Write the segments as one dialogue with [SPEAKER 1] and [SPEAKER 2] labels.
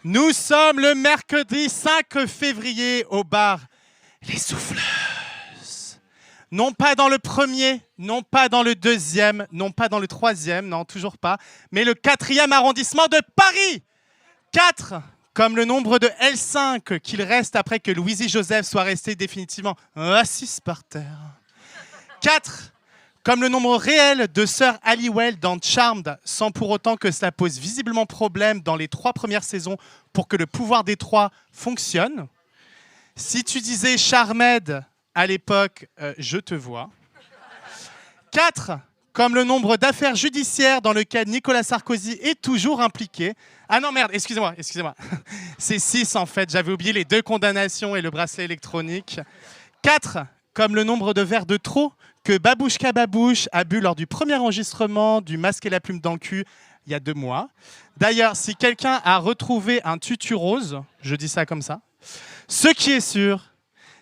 [SPEAKER 1] Nous sommes le mercredi 5 février au bar Les Souffleuses. Non pas dans le premier, non pas dans le deuxième, non pas dans le troisième, non toujours pas, mais le 4e arrondissement de Paris. 4 comme le nombre de L5 qu'il reste après que Louisie Joseph soit restée définitivement assise par terre. 4 comme le nombre réel de sœurs Halliwell dans Charmed, sans pour autant que cela pose visiblement problème dans les 3 premières saisons pour que le pouvoir des 3 fonctionne. Si tu disais Charmed à l'époque, je te vois. 4 comme le nombre d'affaires judiciaires dans lesquelles Nicolas Sarkozy est toujours impliqué. Ah non, merde, excusez-moi. C'est 6 en fait, j'avais oublié les 2 condamnations et le bracelet électronique. 4 comme le nombre de verres de trop que Babouchka Babouche a bu lors du premier enregistrement du Masque et la plume dans le cul il y a 2 mois. D'ailleurs, si quelqu'un a retrouvé un tutu rose, je dis ça comme ça, ce qui est sûr,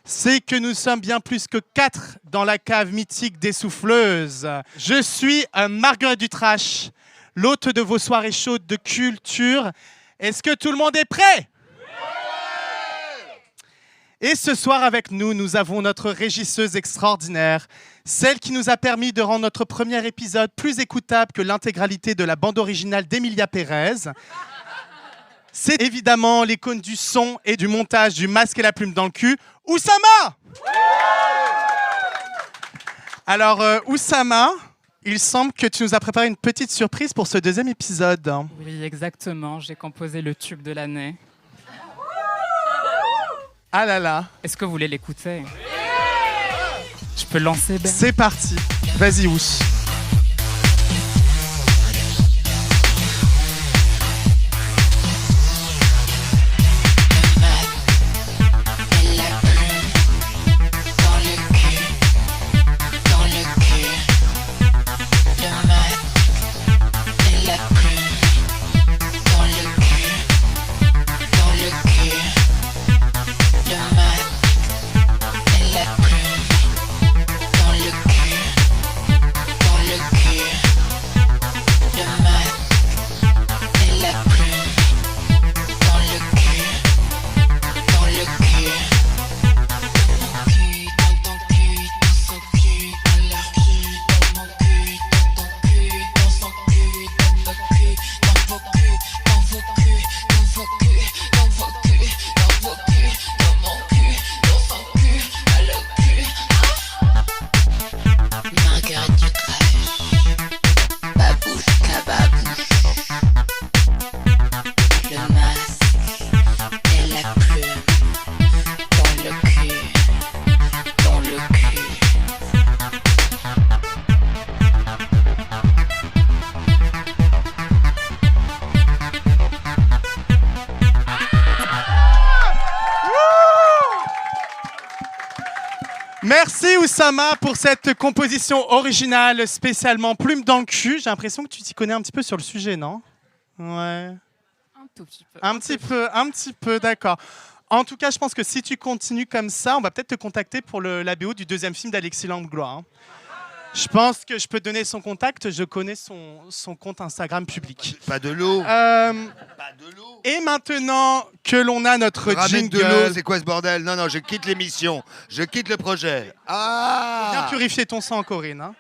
[SPEAKER 1] c'est que nous sommes bien plus que 4 dans la cave mythique des souffleuses. Je suis Marguerite Dutrache, l'hôte de vos soirées chaudes de culture. Est-ce que tout le monde est prêt ? Et ce soir avec nous, nous avons notre régisseuse extraordinaire, celle qui nous a permis de rendre notre premier épisode plus écoutable que l'intégralité de la bande originale d'Emilia Pérez. C'est évidemment l'icône du son et du montage du Masque et la plume dans le cul, Oussama. Alors, Oussama, il semble que tu nous as préparé une petite surprise pour ce 2e épisode.
[SPEAKER 2] Oui, exactement. J'ai composé le tube de l'année.
[SPEAKER 1] Ah là là.
[SPEAKER 2] Est-ce que vous voulez l'écouter ? Je peux lancer, Ben ?
[SPEAKER 1] C'est parti. Vas-y, Ous. Merci Oussama pour cette composition originale spécialement plume dans le cul. J'ai l'impression que tu t'y connais un petit peu sur le sujet, non ? Ouais.
[SPEAKER 2] Un tout petit peu.
[SPEAKER 1] Un petit peu, d'accord. En tout cas, je pense que si tu continues comme ça, on va peut-être te contacter pour la BO du 2e film d'Alexis Langlois. Hein. Je pense que je peux te donner son contact. Je connais son compte Instagram public.
[SPEAKER 3] Pas de l'eau.
[SPEAKER 1] Pas de l'eau. Et maintenant que l'on a notre
[SPEAKER 3] Ramène
[SPEAKER 1] jingle...
[SPEAKER 3] de l'eau, c'est quoi ce bordel ? Non, je quitte l'émission. Je quitte le projet. Ah !
[SPEAKER 1] Bien purifier ton sang, Corinne. Hein.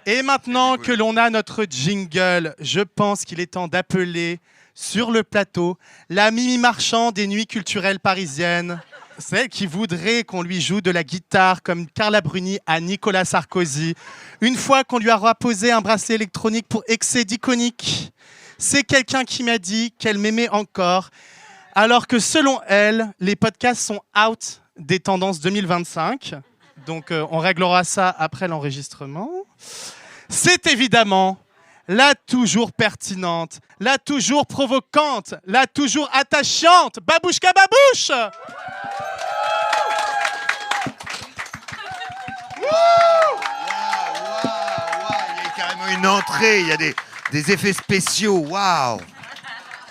[SPEAKER 1] Et maintenant que l'on a notre jingle, je pense qu'il est temps d'appeler sur le plateau la Mimi Marchand des nuits culturelles parisiennes. Celle qui voudrait qu'on lui joue de la guitare comme Carla Bruni à Nicolas Sarkozy. Une fois qu'on lui aura posé un bracelet électronique pour excès d'iconique. C'est quelqu'un qui m'a dit qu'elle m'aimait encore, alors que selon elle, les podcasts sont out des tendances 2025. Donc on réglera ça après l'enregistrement. C'est évidemment la toujours pertinente, la toujours provocante, la toujours attachante, Babouchka Babouche.
[SPEAKER 3] Il y a carrément une entrée, il y a des effets spéciaux, waouh.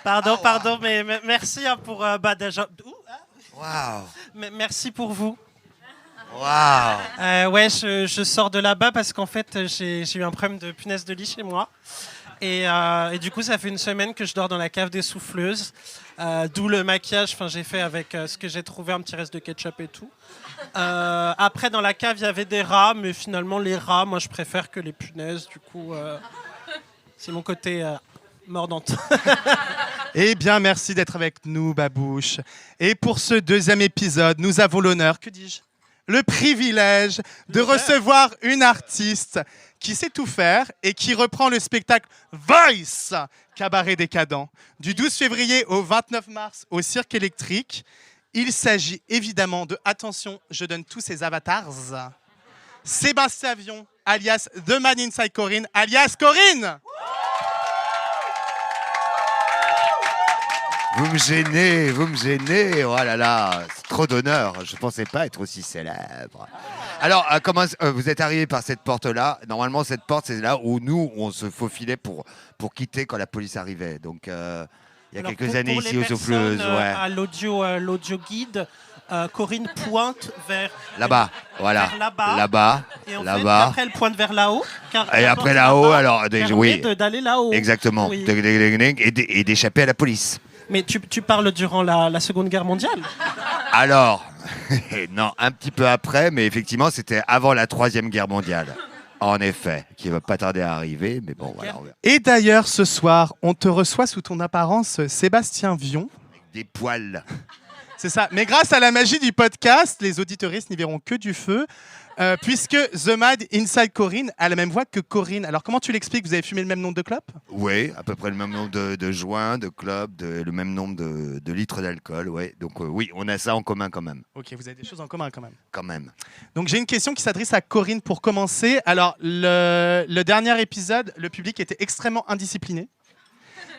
[SPEAKER 4] Pardon, mais merci pour déjà.
[SPEAKER 3] Waouh.
[SPEAKER 4] Merci pour vous.
[SPEAKER 3] Waouh.
[SPEAKER 4] Ouais, je sors de là-bas parce qu'en fait, j'ai eu un problème de punaise de lit chez moi. Et du coup, ça fait une semaine que je dors dans la cave des souffleuses. D'où le maquillage. Enfin, j'ai fait avec ce que j'ai trouvé, un petit reste de ketchup et tout. Après, dans la cave, il y avait des rats, mais finalement, les rats, moi, je préfère que les punaises. Du coup, c'est mon côté mordante.
[SPEAKER 1] Eh bien, merci d'être avec nous, Babouche. Et pour ce deuxième épisode, nous avons l'honneur, que dis-je, le privilège de recevoir une artiste qui sait tout faire et qui reprend le spectacle Voice, Cabaret décadent, du 12 février au 29 mars au Cirque électrique. Il s'agit évidemment de, attention, je donne tous ses avatars, Sébastien Vion, alias The Man Inside Corinne, alias Corinne.
[SPEAKER 3] Vous me gênez, oh là là, c'est trop d'honneur, je pensais pas être aussi célèbre. Alors, vous êtes arrivé par cette porte-là, normalement cette porte c'est là où nous on se faufilait pour quitter quand la police arrivait, donc il y a
[SPEAKER 4] Alors,
[SPEAKER 3] quelques
[SPEAKER 4] pour
[SPEAKER 3] années
[SPEAKER 4] les
[SPEAKER 3] ici aux
[SPEAKER 4] personnes,
[SPEAKER 3] Souffleuses, ouais.
[SPEAKER 4] à l'audio guide, Corinne pointe vers
[SPEAKER 3] Là-bas, voilà,
[SPEAKER 4] vers là-bas.
[SPEAKER 3] là-bas,
[SPEAKER 4] Et en fait,
[SPEAKER 3] là-bas.
[SPEAKER 4] après, elle pointe vers là-haut.
[SPEAKER 3] Et après là-haut, alors, oui,
[SPEAKER 4] d'aller là-haut.
[SPEAKER 3] exactement,
[SPEAKER 4] Oui.
[SPEAKER 3] et d'échapper à la police.
[SPEAKER 4] Mais tu parles durant la Seconde Guerre mondiale.
[SPEAKER 3] Alors, non, un petit peu après, mais effectivement, c'était avant la Troisième Guerre mondiale. En effet, qui va pas tarder à arriver, mais bon, voilà, on verra.
[SPEAKER 1] Et d'ailleurs, ce soir, on te reçoit sous ton apparence Sébastien Vion.
[SPEAKER 3] Des poils.
[SPEAKER 1] C'est ça. Mais grâce à la magie du podcast, les auditeuristes n'y verront que du feu, puisque The Mad Inside Corinne a la même voix que Corinne. Alors, comment tu l'expliques? Vous avez fumé le même nombre de clopes?
[SPEAKER 3] Oui, à peu près le même nombre de joints, de clopes, le même nombre de litres d'alcool, ouais. Donc oui, on a ça en commun quand même.
[SPEAKER 1] Ok, vous avez des choses en commun quand même.
[SPEAKER 3] Quand même.
[SPEAKER 1] Donc, j'ai une question qui s'adresse à Corinne pour commencer. Alors, le dernier épisode, le public était extrêmement indiscipliné.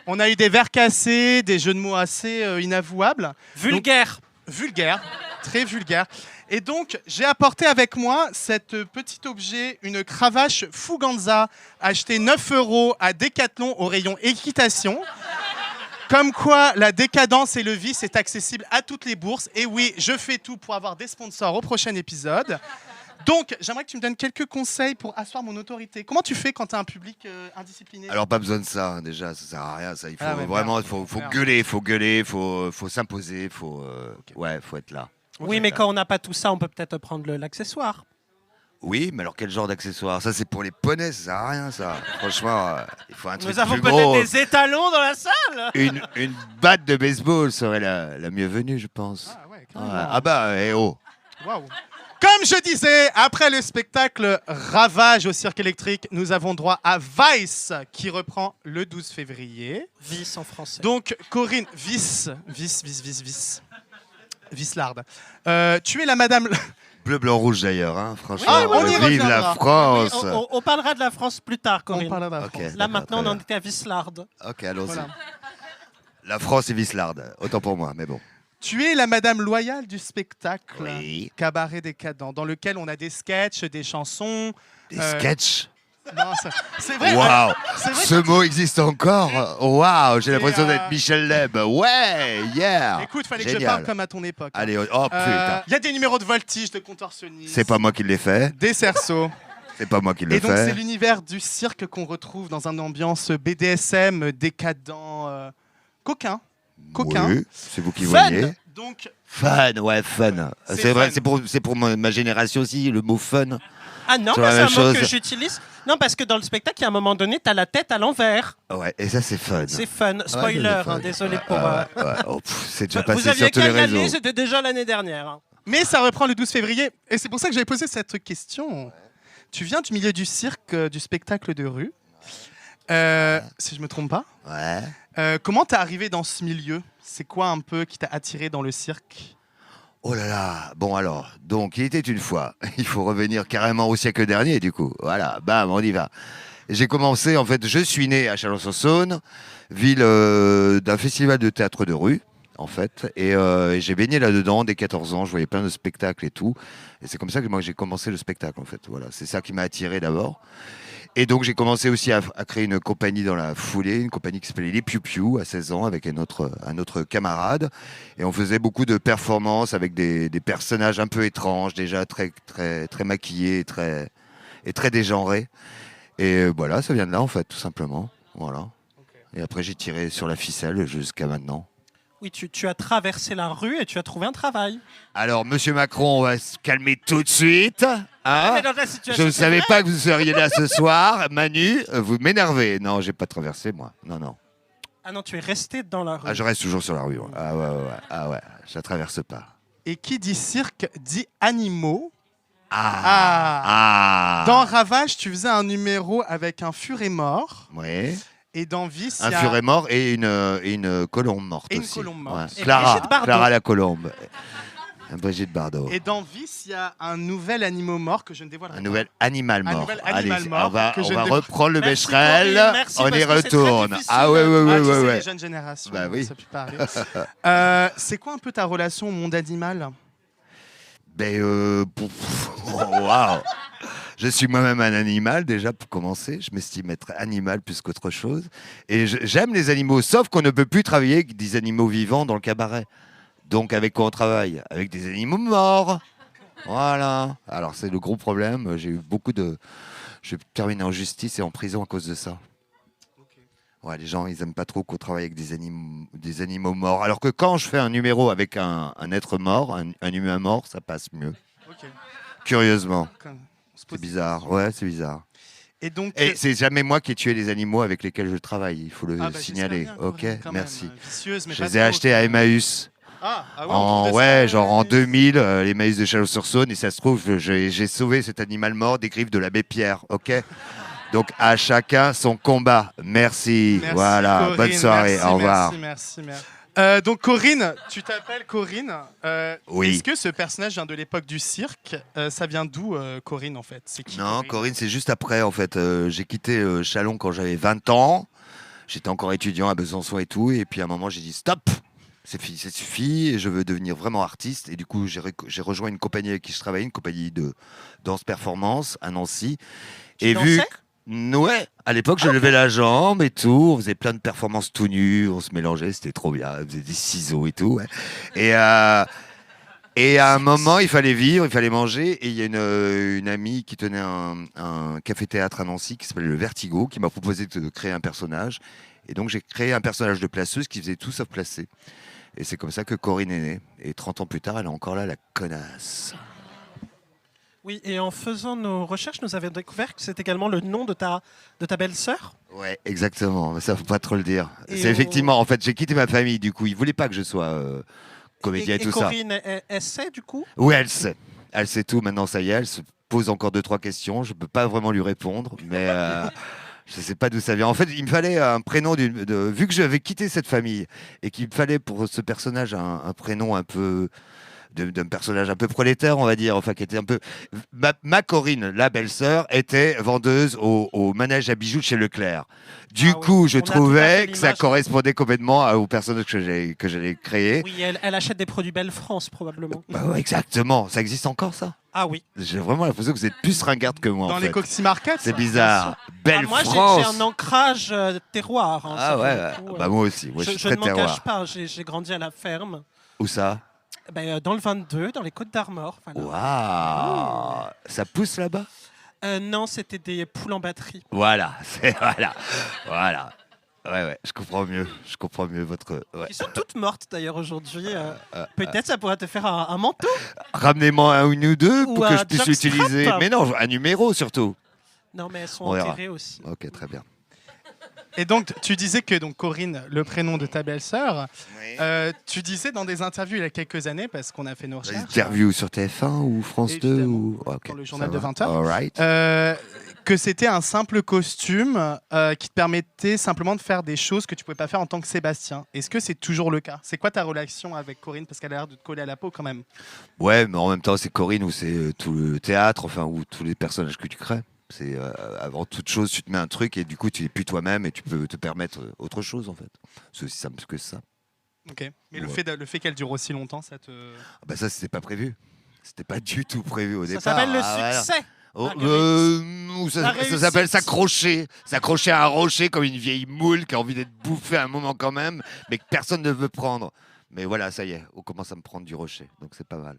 [SPEAKER 1] On a eu des verres cassés, des jeux de mots assez inavouables.
[SPEAKER 4] Vulgaire.
[SPEAKER 1] Vulgaire, très vulgaire. Et donc, j'ai apporté avec moi cet petit objet, une cravache Fuganza, achetée 9 € à Decathlon au rayon équitation. Comme quoi, la décadence et le vice est accessible à toutes les bourses. Et oui, je fais tout pour avoir des sponsors au prochain épisode. Donc, j'aimerais que tu me donnes quelques conseils pour asseoir mon autorité. Comment tu fais quand tu as un public indiscipliné?
[SPEAKER 3] Alors pas besoin de ça, hein, déjà, ça sert à rien. Ça, il faut
[SPEAKER 1] Ah ouais,
[SPEAKER 3] vraiment,
[SPEAKER 1] merde.
[SPEAKER 3] faut
[SPEAKER 1] Merde.
[SPEAKER 3] gueuler, faut s'imposer, faut être là.
[SPEAKER 4] Oui, mais quand on n'a pas tout ça, on peut peut-être prendre l'accessoire.
[SPEAKER 3] Oui, mais alors quel genre d'accessoire? Ça, c'est pour les poneys, ça sert à rien, ça. Franchement, il faut un truc
[SPEAKER 4] Nous avons
[SPEAKER 3] plus
[SPEAKER 4] peut-être
[SPEAKER 3] gros.
[SPEAKER 4] des étalons dans la salle.
[SPEAKER 3] Une batte de baseball serait la mieux venue, je pense.
[SPEAKER 1] Ah ouais,
[SPEAKER 3] Ouais.
[SPEAKER 1] carrément.
[SPEAKER 3] Ah bah, oh.
[SPEAKER 1] Waouh. Comme je disais, après le spectacle Ravage au Cirque électrique, nous avons droit à Vice qui reprend le 12 février.
[SPEAKER 4] Vice en français.
[SPEAKER 1] Donc, Corinne, Vice Larde. Tu es la madame...
[SPEAKER 3] Bleu, blanc, rouge d'ailleurs, hein, franchement.
[SPEAKER 1] Ah, on y
[SPEAKER 3] vive la
[SPEAKER 1] reviendra.
[SPEAKER 3] France.
[SPEAKER 4] On parlera de la France plus tard, Corinne.
[SPEAKER 1] On parle de la
[SPEAKER 3] Ok.
[SPEAKER 1] France.
[SPEAKER 4] Là, maintenant, on
[SPEAKER 3] Très
[SPEAKER 4] en
[SPEAKER 3] bien.
[SPEAKER 4] était à Vislarde.
[SPEAKER 3] Ok, allons-y.
[SPEAKER 1] Voilà.
[SPEAKER 3] La France est Vislarde, autant pour moi, mais bon.
[SPEAKER 1] Tu es la madame loyale du spectacle
[SPEAKER 3] Oui.
[SPEAKER 1] Cabaret décadent, dans lequel on a des sketchs, des chansons.
[SPEAKER 3] Des
[SPEAKER 1] Euh,
[SPEAKER 3] sketchs.
[SPEAKER 1] Non, c'est vrai.
[SPEAKER 3] Waouh.
[SPEAKER 1] C'est vrai.
[SPEAKER 3] Ce mot existe encore. Waouh, j'ai l'impression
[SPEAKER 1] Et,
[SPEAKER 3] d'être Michel Leb. Ouais, yeah.
[SPEAKER 1] Écoute, fallait que je
[SPEAKER 3] Génial.
[SPEAKER 1] parle comme à ton époque.
[SPEAKER 3] Allez, oh putain.
[SPEAKER 1] Il y a des numéros de voltige, de contorsionnistes.
[SPEAKER 3] C'est pas moi qui l'ai fait.
[SPEAKER 1] Des cerceaux.
[SPEAKER 3] C'est pas moi qui l'ai
[SPEAKER 1] Et donc, c'est
[SPEAKER 3] fait.
[SPEAKER 1] l'univers du cirque qu'on retrouve dans une ambiance BDSM, décadent, coquin. Coquin.
[SPEAKER 3] Oui, c'est vous qui
[SPEAKER 1] Fun.
[SPEAKER 3] voyez.
[SPEAKER 1] Donc,
[SPEAKER 3] Fun, ouais, fun.
[SPEAKER 1] C'est
[SPEAKER 3] C'est vrai,
[SPEAKER 1] fun.
[SPEAKER 3] c'est pour ma génération aussi, le mot fun.
[SPEAKER 4] Ah non,
[SPEAKER 3] C'est
[SPEAKER 4] mais
[SPEAKER 3] la
[SPEAKER 4] c'est
[SPEAKER 3] même
[SPEAKER 4] un mot
[SPEAKER 3] chose.
[SPEAKER 4] que j'utilise. Non, parce que dans le spectacle, à un moment donné, t'as la tête à l'envers.
[SPEAKER 3] Ouais, et ça, c'est fun.
[SPEAKER 4] C'est fun. Spoiler,
[SPEAKER 3] Ouais, c'est
[SPEAKER 4] hein,
[SPEAKER 3] fun.
[SPEAKER 4] désolé pour...
[SPEAKER 3] Ouais. Oh, c'est déjà
[SPEAKER 4] Vous
[SPEAKER 3] passé
[SPEAKER 4] aviez
[SPEAKER 3] sur tous les
[SPEAKER 4] qu'à y aller,
[SPEAKER 3] réseaux.
[SPEAKER 4] c'était déjà l'année dernière. hein.
[SPEAKER 1] mais ça reprend le 12 février. Et c'est pour ça que j'avais posé cette question. Tu viens du milieu du cirque, du spectacle de rue. Si je me trompe pas.
[SPEAKER 3] Ouais.
[SPEAKER 1] Comment t'es arrivé dans ce milieu? C'est quoi un peu qui t'a attiré dans le cirque?
[SPEAKER 3] Oh là là. Bon alors, donc il était une fois. Il faut revenir carrément au siècle dernier du coup. Voilà, bam, on y va. J'ai commencé, en fait, je suis né à Chalon-sur-Saône, ville d'un festival de théâtre de rue, en fait. Et j'ai baigné là-dedans dès 14 ans, je voyais plein de spectacles et tout. Et c'est comme ça que moi j'ai commencé le spectacle, en fait. Voilà, c'est ça qui m'a attiré d'abord. Et donc j'ai commencé aussi à créer une compagnie dans la foulée, une compagnie qui s'appelait Les Piu Piu à 16 ans avec un autre camarade. Et on faisait beaucoup de performances avec des personnages un peu étranges, déjà très, très, très maquillés et très dégenrés. Et voilà, ça vient de là en fait, tout simplement. Voilà. Et après, j'ai tiré sur la ficelle jusqu'à maintenant.
[SPEAKER 4] Oui, tu as traversé la rue et tu as trouvé un travail.
[SPEAKER 3] Alors, Monsieur Macron, on va se calmer tout de suite. Hein
[SPEAKER 4] Mais dans ta situation,
[SPEAKER 3] Je ne
[SPEAKER 4] c'est
[SPEAKER 3] savais
[SPEAKER 4] vrai.
[SPEAKER 3] pas que vous seriez là ce soir. Manu, vous m'énervez. Non, j'ai pas traversé, moi. Non, non.
[SPEAKER 4] Ah non, tu es resté dans la rue.
[SPEAKER 3] Ah, je reste toujours sur la rue. Ouais. Ah ouais, ouais, ouais. Ah ouais, je la traverse pas.
[SPEAKER 1] Et qui dit cirque dit animaux.
[SPEAKER 3] Ah.
[SPEAKER 1] Dans Ravage, tu faisais un numéro avec un furet mort.
[SPEAKER 3] Oui.
[SPEAKER 1] Et dans Vice,
[SPEAKER 3] Un
[SPEAKER 1] il y a...
[SPEAKER 3] furet mort et une colombe morte
[SPEAKER 1] Et une
[SPEAKER 3] aussi.
[SPEAKER 1] colombe morte.
[SPEAKER 4] Et
[SPEAKER 3] Clara,
[SPEAKER 4] Brigitte Bardot.
[SPEAKER 3] Clara la colombe. Brigitte Bardot.
[SPEAKER 1] Et dans Vice, il y a un nouvel animal mort que je ne dévoilerai
[SPEAKER 3] Un
[SPEAKER 1] pas.
[SPEAKER 3] nouvel animal mort.
[SPEAKER 1] nouvel animal
[SPEAKER 3] Allez,
[SPEAKER 1] mort
[SPEAKER 3] on va,
[SPEAKER 1] que je
[SPEAKER 3] on va
[SPEAKER 1] ne-
[SPEAKER 3] reprendre le
[SPEAKER 4] Merci,
[SPEAKER 3] Becherel.
[SPEAKER 4] Corinne, merci,
[SPEAKER 3] On
[SPEAKER 4] parce
[SPEAKER 3] y
[SPEAKER 4] que c'est très
[SPEAKER 3] retourne.
[SPEAKER 4] difficile.
[SPEAKER 3] Ah ouais, ouais,
[SPEAKER 1] Ah,
[SPEAKER 3] ouais,
[SPEAKER 1] tu
[SPEAKER 3] ouais,
[SPEAKER 1] sais,
[SPEAKER 3] ouais.
[SPEAKER 1] les jeunes générations,
[SPEAKER 3] Bah oui.
[SPEAKER 1] ça peut pas arriver. C'est quoi un peu ta relation au monde animal?
[SPEAKER 3] Waouh. Je suis moi-même un animal, déjà, pour commencer. Je m'estime être animal plus qu'autre chose. Et j'aime les animaux, sauf qu'on ne peut plus travailler avec des animaux vivants dans le cabaret. Donc, avec quoi on travaille? Avec des animaux morts. Voilà. Alors, c'est le gros problème. J'ai eu beaucoup de... Je termine en justice et en prison à cause de ça. Ouais, les gens, ils aiment pas trop qu'on travaille avec des animaux morts. Alors que quand je fais un numéro avec un être mort, un humain mort, ça passe mieux.
[SPEAKER 1] Ok.
[SPEAKER 3] Curieusement.
[SPEAKER 1] On se pose
[SPEAKER 3] C'est
[SPEAKER 1] des
[SPEAKER 3] bizarre.
[SPEAKER 1] questions.
[SPEAKER 3] Ouais, c'est bizarre.
[SPEAKER 1] Et donc,
[SPEAKER 3] Et c'est jamais moi qui ai tué les animaux avec lesquels je travaille. Il faut le
[SPEAKER 1] ah bah,
[SPEAKER 3] signaler.
[SPEAKER 1] j'espère bien,
[SPEAKER 3] Ok,
[SPEAKER 1] Corinne, quand
[SPEAKER 3] merci.
[SPEAKER 1] même. Vicieuse, mais
[SPEAKER 3] Je
[SPEAKER 1] pas
[SPEAKER 3] les ai
[SPEAKER 1] trop,
[SPEAKER 3] achetés à
[SPEAKER 1] quand même.
[SPEAKER 3] Emmaüs.
[SPEAKER 1] Ah ouais, on trouve ça,
[SPEAKER 3] Genre en 2000, les Emmaüs de Chalon-sur-Saône. Et ça se trouve, j'ai sauvé cet animal mort des griffes de l'abbé Pierre. Ok. Donc à chacun son combat. Merci.
[SPEAKER 1] Merci,
[SPEAKER 3] Voilà.
[SPEAKER 1] Corinne,
[SPEAKER 3] Bonne soirée.
[SPEAKER 1] merci,
[SPEAKER 3] Au revoir.
[SPEAKER 1] Merci. Donc Corinne, tu t'appelles Corinne.
[SPEAKER 3] Oui.
[SPEAKER 1] Est-ce que ce personnage vient de l'époque du cirque? Ça vient d'où, Corinne, en fait? C'est qui
[SPEAKER 3] Non, Corinne, c'est juste après, en fait. J'ai quitté Chalon quand j'avais 20 ans. J'étais encore étudiant à Besançon et tout. Et puis à un moment, j'ai dit stop, c'est fini, ça suffit. Et je veux devenir vraiment artiste. Et du coup, j'ai rejoint une compagnie avec qui je travaillais, une compagnie de danse performance à Nancy.
[SPEAKER 4] Tu
[SPEAKER 3] Et vu.
[SPEAKER 4] dansais
[SPEAKER 3] Ouais, à l'époque, je levais la jambe et tout. On faisait plein de performances tout nus. On se mélangeait, c'était trop bien. On faisait des ciseaux et tout. Ouais. Et à un moment, il fallait vivre, il fallait manger. Et il y a une amie qui tenait un café-théâtre à Nancy qui s'appelait Le Vertigo, qui m'a proposé de créer un personnage. Et donc, j'ai créé un personnage de placeuse qui faisait tout sauf placer. Et c'est comme ça que Corinne est née. Et 30 ans plus tard, elle est encore là, la connasse.
[SPEAKER 4] Oui, et en faisant nos recherches, nous avons découvert que c'est également le nom de ta belle-sœur.
[SPEAKER 3] Ouais, exactement. Mais ça, faut pas trop le dire.
[SPEAKER 4] Et
[SPEAKER 3] C'est effectivement, en fait, j'ai quitté ma famille. Du coup, ils voulaient pas que je sois comédien et tout ça.
[SPEAKER 4] Corinne, elle sait du coup.
[SPEAKER 3] Oui, elle sait. Elle sait tout maintenant, ça y est. Elle se pose encore 2-3 questions. Je ne peux pas vraiment lui répondre, mais je ne sais pas d'où ça vient. En fait, il me fallait un prénom, vu que j'avais quitté cette famille et qu'il me fallait pour ce personnage un prénom un peu... d'un personnage un peu prolétaire, on va dire, enfin qui était un peu... Ma Corinne, la belle-sœur, était vendeuse au manège à bijoux de chez Leclerc. Du
[SPEAKER 4] Ah oui,
[SPEAKER 3] coup, je
[SPEAKER 4] on a tout à fait
[SPEAKER 3] trouvais que ça
[SPEAKER 4] l'image.
[SPEAKER 3] correspondait complètement au personnage que j'allais créer.
[SPEAKER 4] Oui, elle achète des produits Belle France probablement.
[SPEAKER 3] Bah ouais, exactement. Ça existe encore, ça?
[SPEAKER 4] Ah oui.
[SPEAKER 3] J'ai vraiment l'impression que vous êtes plus ringarde que moi.
[SPEAKER 1] Dans
[SPEAKER 3] en
[SPEAKER 1] les
[SPEAKER 3] fait.
[SPEAKER 1] Coxy Market?
[SPEAKER 3] C'est bizarre. Belle
[SPEAKER 4] Ah, moi, j'ai
[SPEAKER 3] France.
[SPEAKER 4] un ancrage terroir. hein,
[SPEAKER 3] Ah
[SPEAKER 4] ça,
[SPEAKER 3] ouais,
[SPEAKER 4] pour le coup,
[SPEAKER 3] bah moi aussi. Moi, je suis
[SPEAKER 4] je
[SPEAKER 3] très
[SPEAKER 4] ne m'en cache
[SPEAKER 3] terroir.
[SPEAKER 4] pas, j'ai grandi à la ferme.
[SPEAKER 3] Où ça?
[SPEAKER 4] Dans le 22, dans les Côtes d'Armor. Voilà.
[SPEAKER 3] Waouh. Ça pousse là-bas?
[SPEAKER 4] Non, c'était des poules en batterie.
[SPEAKER 3] Voilà. Voilà. Ouais, je comprends mieux. Je comprends mieux votre. Ouais.
[SPEAKER 4] Qui sont toutes mortes d'ailleurs aujourd'hui. Peut-être ça pourrait te faire un manteau.
[SPEAKER 3] Ramenez-moi un ou deux
[SPEAKER 4] Ou
[SPEAKER 3] pour que
[SPEAKER 4] un
[SPEAKER 3] je puisse
[SPEAKER 4] jockstrap.
[SPEAKER 3] l'utiliser. Mais non, un numéro surtout.
[SPEAKER 4] Non, mais elles sont
[SPEAKER 3] On verra.
[SPEAKER 4] enterrées aussi.
[SPEAKER 3] Ok, très bien.
[SPEAKER 1] Et donc, tu disais que donc, Corinne, le prénom de ta belle-sœur, tu disais dans des interviews il y a quelques années, parce qu'on a fait nos recherches,
[SPEAKER 3] Interview sur TF1 ou France 2
[SPEAKER 1] Évidemment,
[SPEAKER 3] ou... Ok,
[SPEAKER 1] dans le journal
[SPEAKER 3] ça
[SPEAKER 1] de
[SPEAKER 3] va.
[SPEAKER 1] 20 heures.
[SPEAKER 3] All right.
[SPEAKER 1] que c'était un simple costume qui te permettait simplement de faire des choses que tu pouvais pas faire en tant que Sébastien. Est-ce que c'est toujours le cas? C'est quoi ta relation avec Corinne? Parce qu'elle a l'air de te coller à la peau quand même.
[SPEAKER 3] Ouais, mais en même temps, c'est Corinne ou c'est tout le théâtre, enfin, ou tous les personnages que tu crées. C'est avant toute chose, tu te mets un truc et du coup, tu n'es plus toi-même et tu peux te permettre autre chose en fait. C'est aussi simple que ça.
[SPEAKER 1] Ok. Mais
[SPEAKER 3] Ouais.
[SPEAKER 1] le fait qu'elle dure aussi longtemps, ça te...
[SPEAKER 3] Ah bah ça, c'était pas prévu. C'était pas du tout prévu au
[SPEAKER 4] Ça
[SPEAKER 3] départ.
[SPEAKER 4] s'appelle le
[SPEAKER 3] Ah, voilà.
[SPEAKER 4] succès.
[SPEAKER 3] Oh,
[SPEAKER 4] La
[SPEAKER 3] ou
[SPEAKER 4] La
[SPEAKER 3] ça
[SPEAKER 4] réussite.
[SPEAKER 3] s'appelle s'accrocher. S'accrocher à un rocher comme une vieille moule qui a envie d'être bouffée à un moment quand même, mais que personne ne veut prendre. Mais voilà, ça y est, on commence à me prendre du rocher, donc c'est pas mal.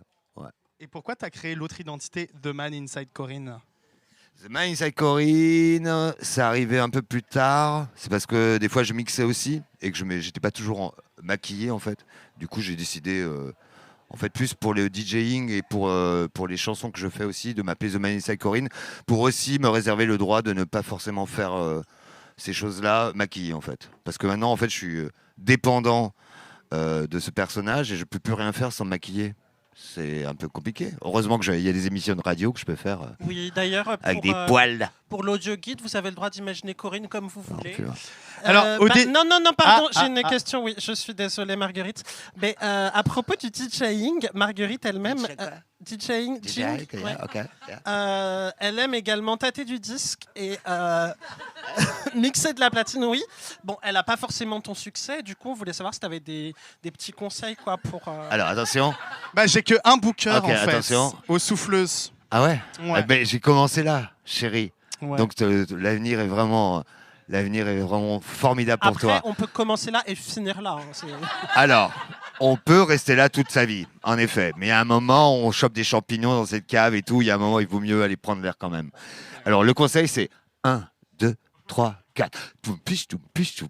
[SPEAKER 1] Et pourquoi tu as créé l'autre identité, The Man Inside Corinne?
[SPEAKER 3] The Man Inside Corinne, ça arrivait un peu plus tard. C'est parce que des fois je mixais aussi et que j'étais pas toujours maquillé en fait. Du coup, j'ai décidé, en fait, plus pour le DJing et pour les chansons que je fais aussi, de m'appeler The Man Inside Corinne, pour aussi me réserver le droit de ne pas forcément faire ces choses-là maquillées en fait. Parce que maintenant, en fait, je suis dépendant de ce personnage et je peux plus rien faire sans me maquiller. C'est un peu compliqué. Heureusement qu'il y a des émissions de radio que je peux faire
[SPEAKER 4] Oui, d'ailleurs,
[SPEAKER 3] avec des poils.
[SPEAKER 4] pour l'audio guide, vous avez le droit d'imaginer Corinne comme vous voulez.
[SPEAKER 3] putain.
[SPEAKER 1] Alors,
[SPEAKER 4] non, pardon,
[SPEAKER 1] Ah,
[SPEAKER 4] j'ai une
[SPEAKER 1] ah.
[SPEAKER 4] question. Oui, je suis désolée, Marguerite. Mais à propos du DJing, Marguerite elle-même, DJing, ouais.
[SPEAKER 3] Okay.
[SPEAKER 4] Elle aime également tâter du disque et mixer de la platine, oui. Bon, elle n'a pas forcément ton succès. Du coup, on voulait savoir si tu avais des petits conseils quoi, pour...
[SPEAKER 3] Alors, attention.
[SPEAKER 1] Bah, j'ai que un booker
[SPEAKER 3] Ok,
[SPEAKER 1] en fait.
[SPEAKER 3] attention.
[SPEAKER 1] Aux souffleuses.
[SPEAKER 3] Ah ouais,
[SPEAKER 1] Ouais.
[SPEAKER 3] Ben, j'ai commencé là, chérie.
[SPEAKER 1] Ouais.
[SPEAKER 3] Donc, l'avenir est vraiment formidable pour
[SPEAKER 4] Après,
[SPEAKER 3] toi.
[SPEAKER 4] on peut commencer là et finir là. Hein,
[SPEAKER 3] Alors, on peut rester là toute sa vie, en effet. Mais à un moment, on chope des champignons dans cette cave et tout. Il y a un moment, il vaut mieux aller prendre l'air quand même. Alors, le conseil, c'est 1, 2, 3, 4.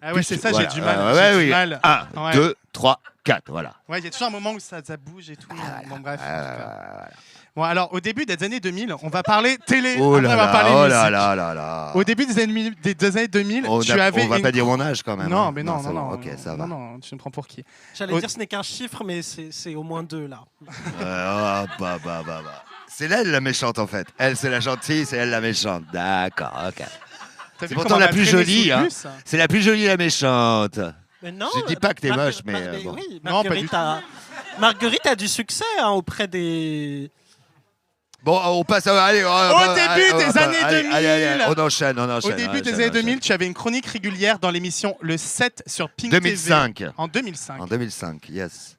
[SPEAKER 1] Ah ouais, c'est ça,
[SPEAKER 3] Voilà.
[SPEAKER 1] j'ai du mal.
[SPEAKER 3] Ouais,
[SPEAKER 1] j'ai
[SPEAKER 3] oui.
[SPEAKER 1] du mal.
[SPEAKER 3] 1,
[SPEAKER 1] Ouais.
[SPEAKER 3] 2, 3, 4. Voilà.
[SPEAKER 1] Ouais, il y a toujours un moment où ça bouge et tout. Bon, bref. en tout cas.
[SPEAKER 3] Voilà.
[SPEAKER 1] Bon, alors, au début des années 2000, on va parler télé.
[SPEAKER 3] Oh
[SPEAKER 1] après,
[SPEAKER 3] là
[SPEAKER 1] on va
[SPEAKER 3] là,
[SPEAKER 1] parler
[SPEAKER 3] oh
[SPEAKER 1] musique.
[SPEAKER 3] là là là là.
[SPEAKER 1] Au début des années 2000,
[SPEAKER 3] On
[SPEAKER 1] tu avais
[SPEAKER 3] va
[SPEAKER 1] une
[SPEAKER 3] pas dire mon âge quand même.
[SPEAKER 1] Non,
[SPEAKER 3] hein.
[SPEAKER 1] mais non,
[SPEAKER 3] c'est
[SPEAKER 1] non,
[SPEAKER 3] bon.
[SPEAKER 1] non.
[SPEAKER 3] Ok, ça va.
[SPEAKER 1] Non, tu me prends pour qui?
[SPEAKER 4] J'allais
[SPEAKER 1] Oh.
[SPEAKER 4] dire ce n'est qu'un chiffre, mais c'est au moins 2 là.
[SPEAKER 3] Bah. C'est elle la méchante en fait. Elle, c'est la gentille, c'est elle la méchante. D'accord, ok.
[SPEAKER 1] T'as vu
[SPEAKER 3] pourtant
[SPEAKER 1] comment
[SPEAKER 3] la
[SPEAKER 1] on a
[SPEAKER 3] plus
[SPEAKER 1] traîné
[SPEAKER 3] jolie,
[SPEAKER 1] sous le
[SPEAKER 3] hein.
[SPEAKER 1] bus
[SPEAKER 3] C'est la plus jolie, la méchante.
[SPEAKER 4] Mais non,
[SPEAKER 3] Je dis pas que t'es moche, mais, bon.
[SPEAKER 4] oui,
[SPEAKER 1] Non, pas du
[SPEAKER 4] Marguerite a du succès hein, auprès des...
[SPEAKER 3] Bon, on passe à... Allez,
[SPEAKER 1] Au début des années 2000.
[SPEAKER 3] Allez, on enchaîne.
[SPEAKER 1] Au début des années 2000, tu avais une chronique régulière dans l'émission Le 7 sur Pink
[SPEAKER 3] 2005.
[SPEAKER 1] TV. En 2005.
[SPEAKER 3] En 2005, yes.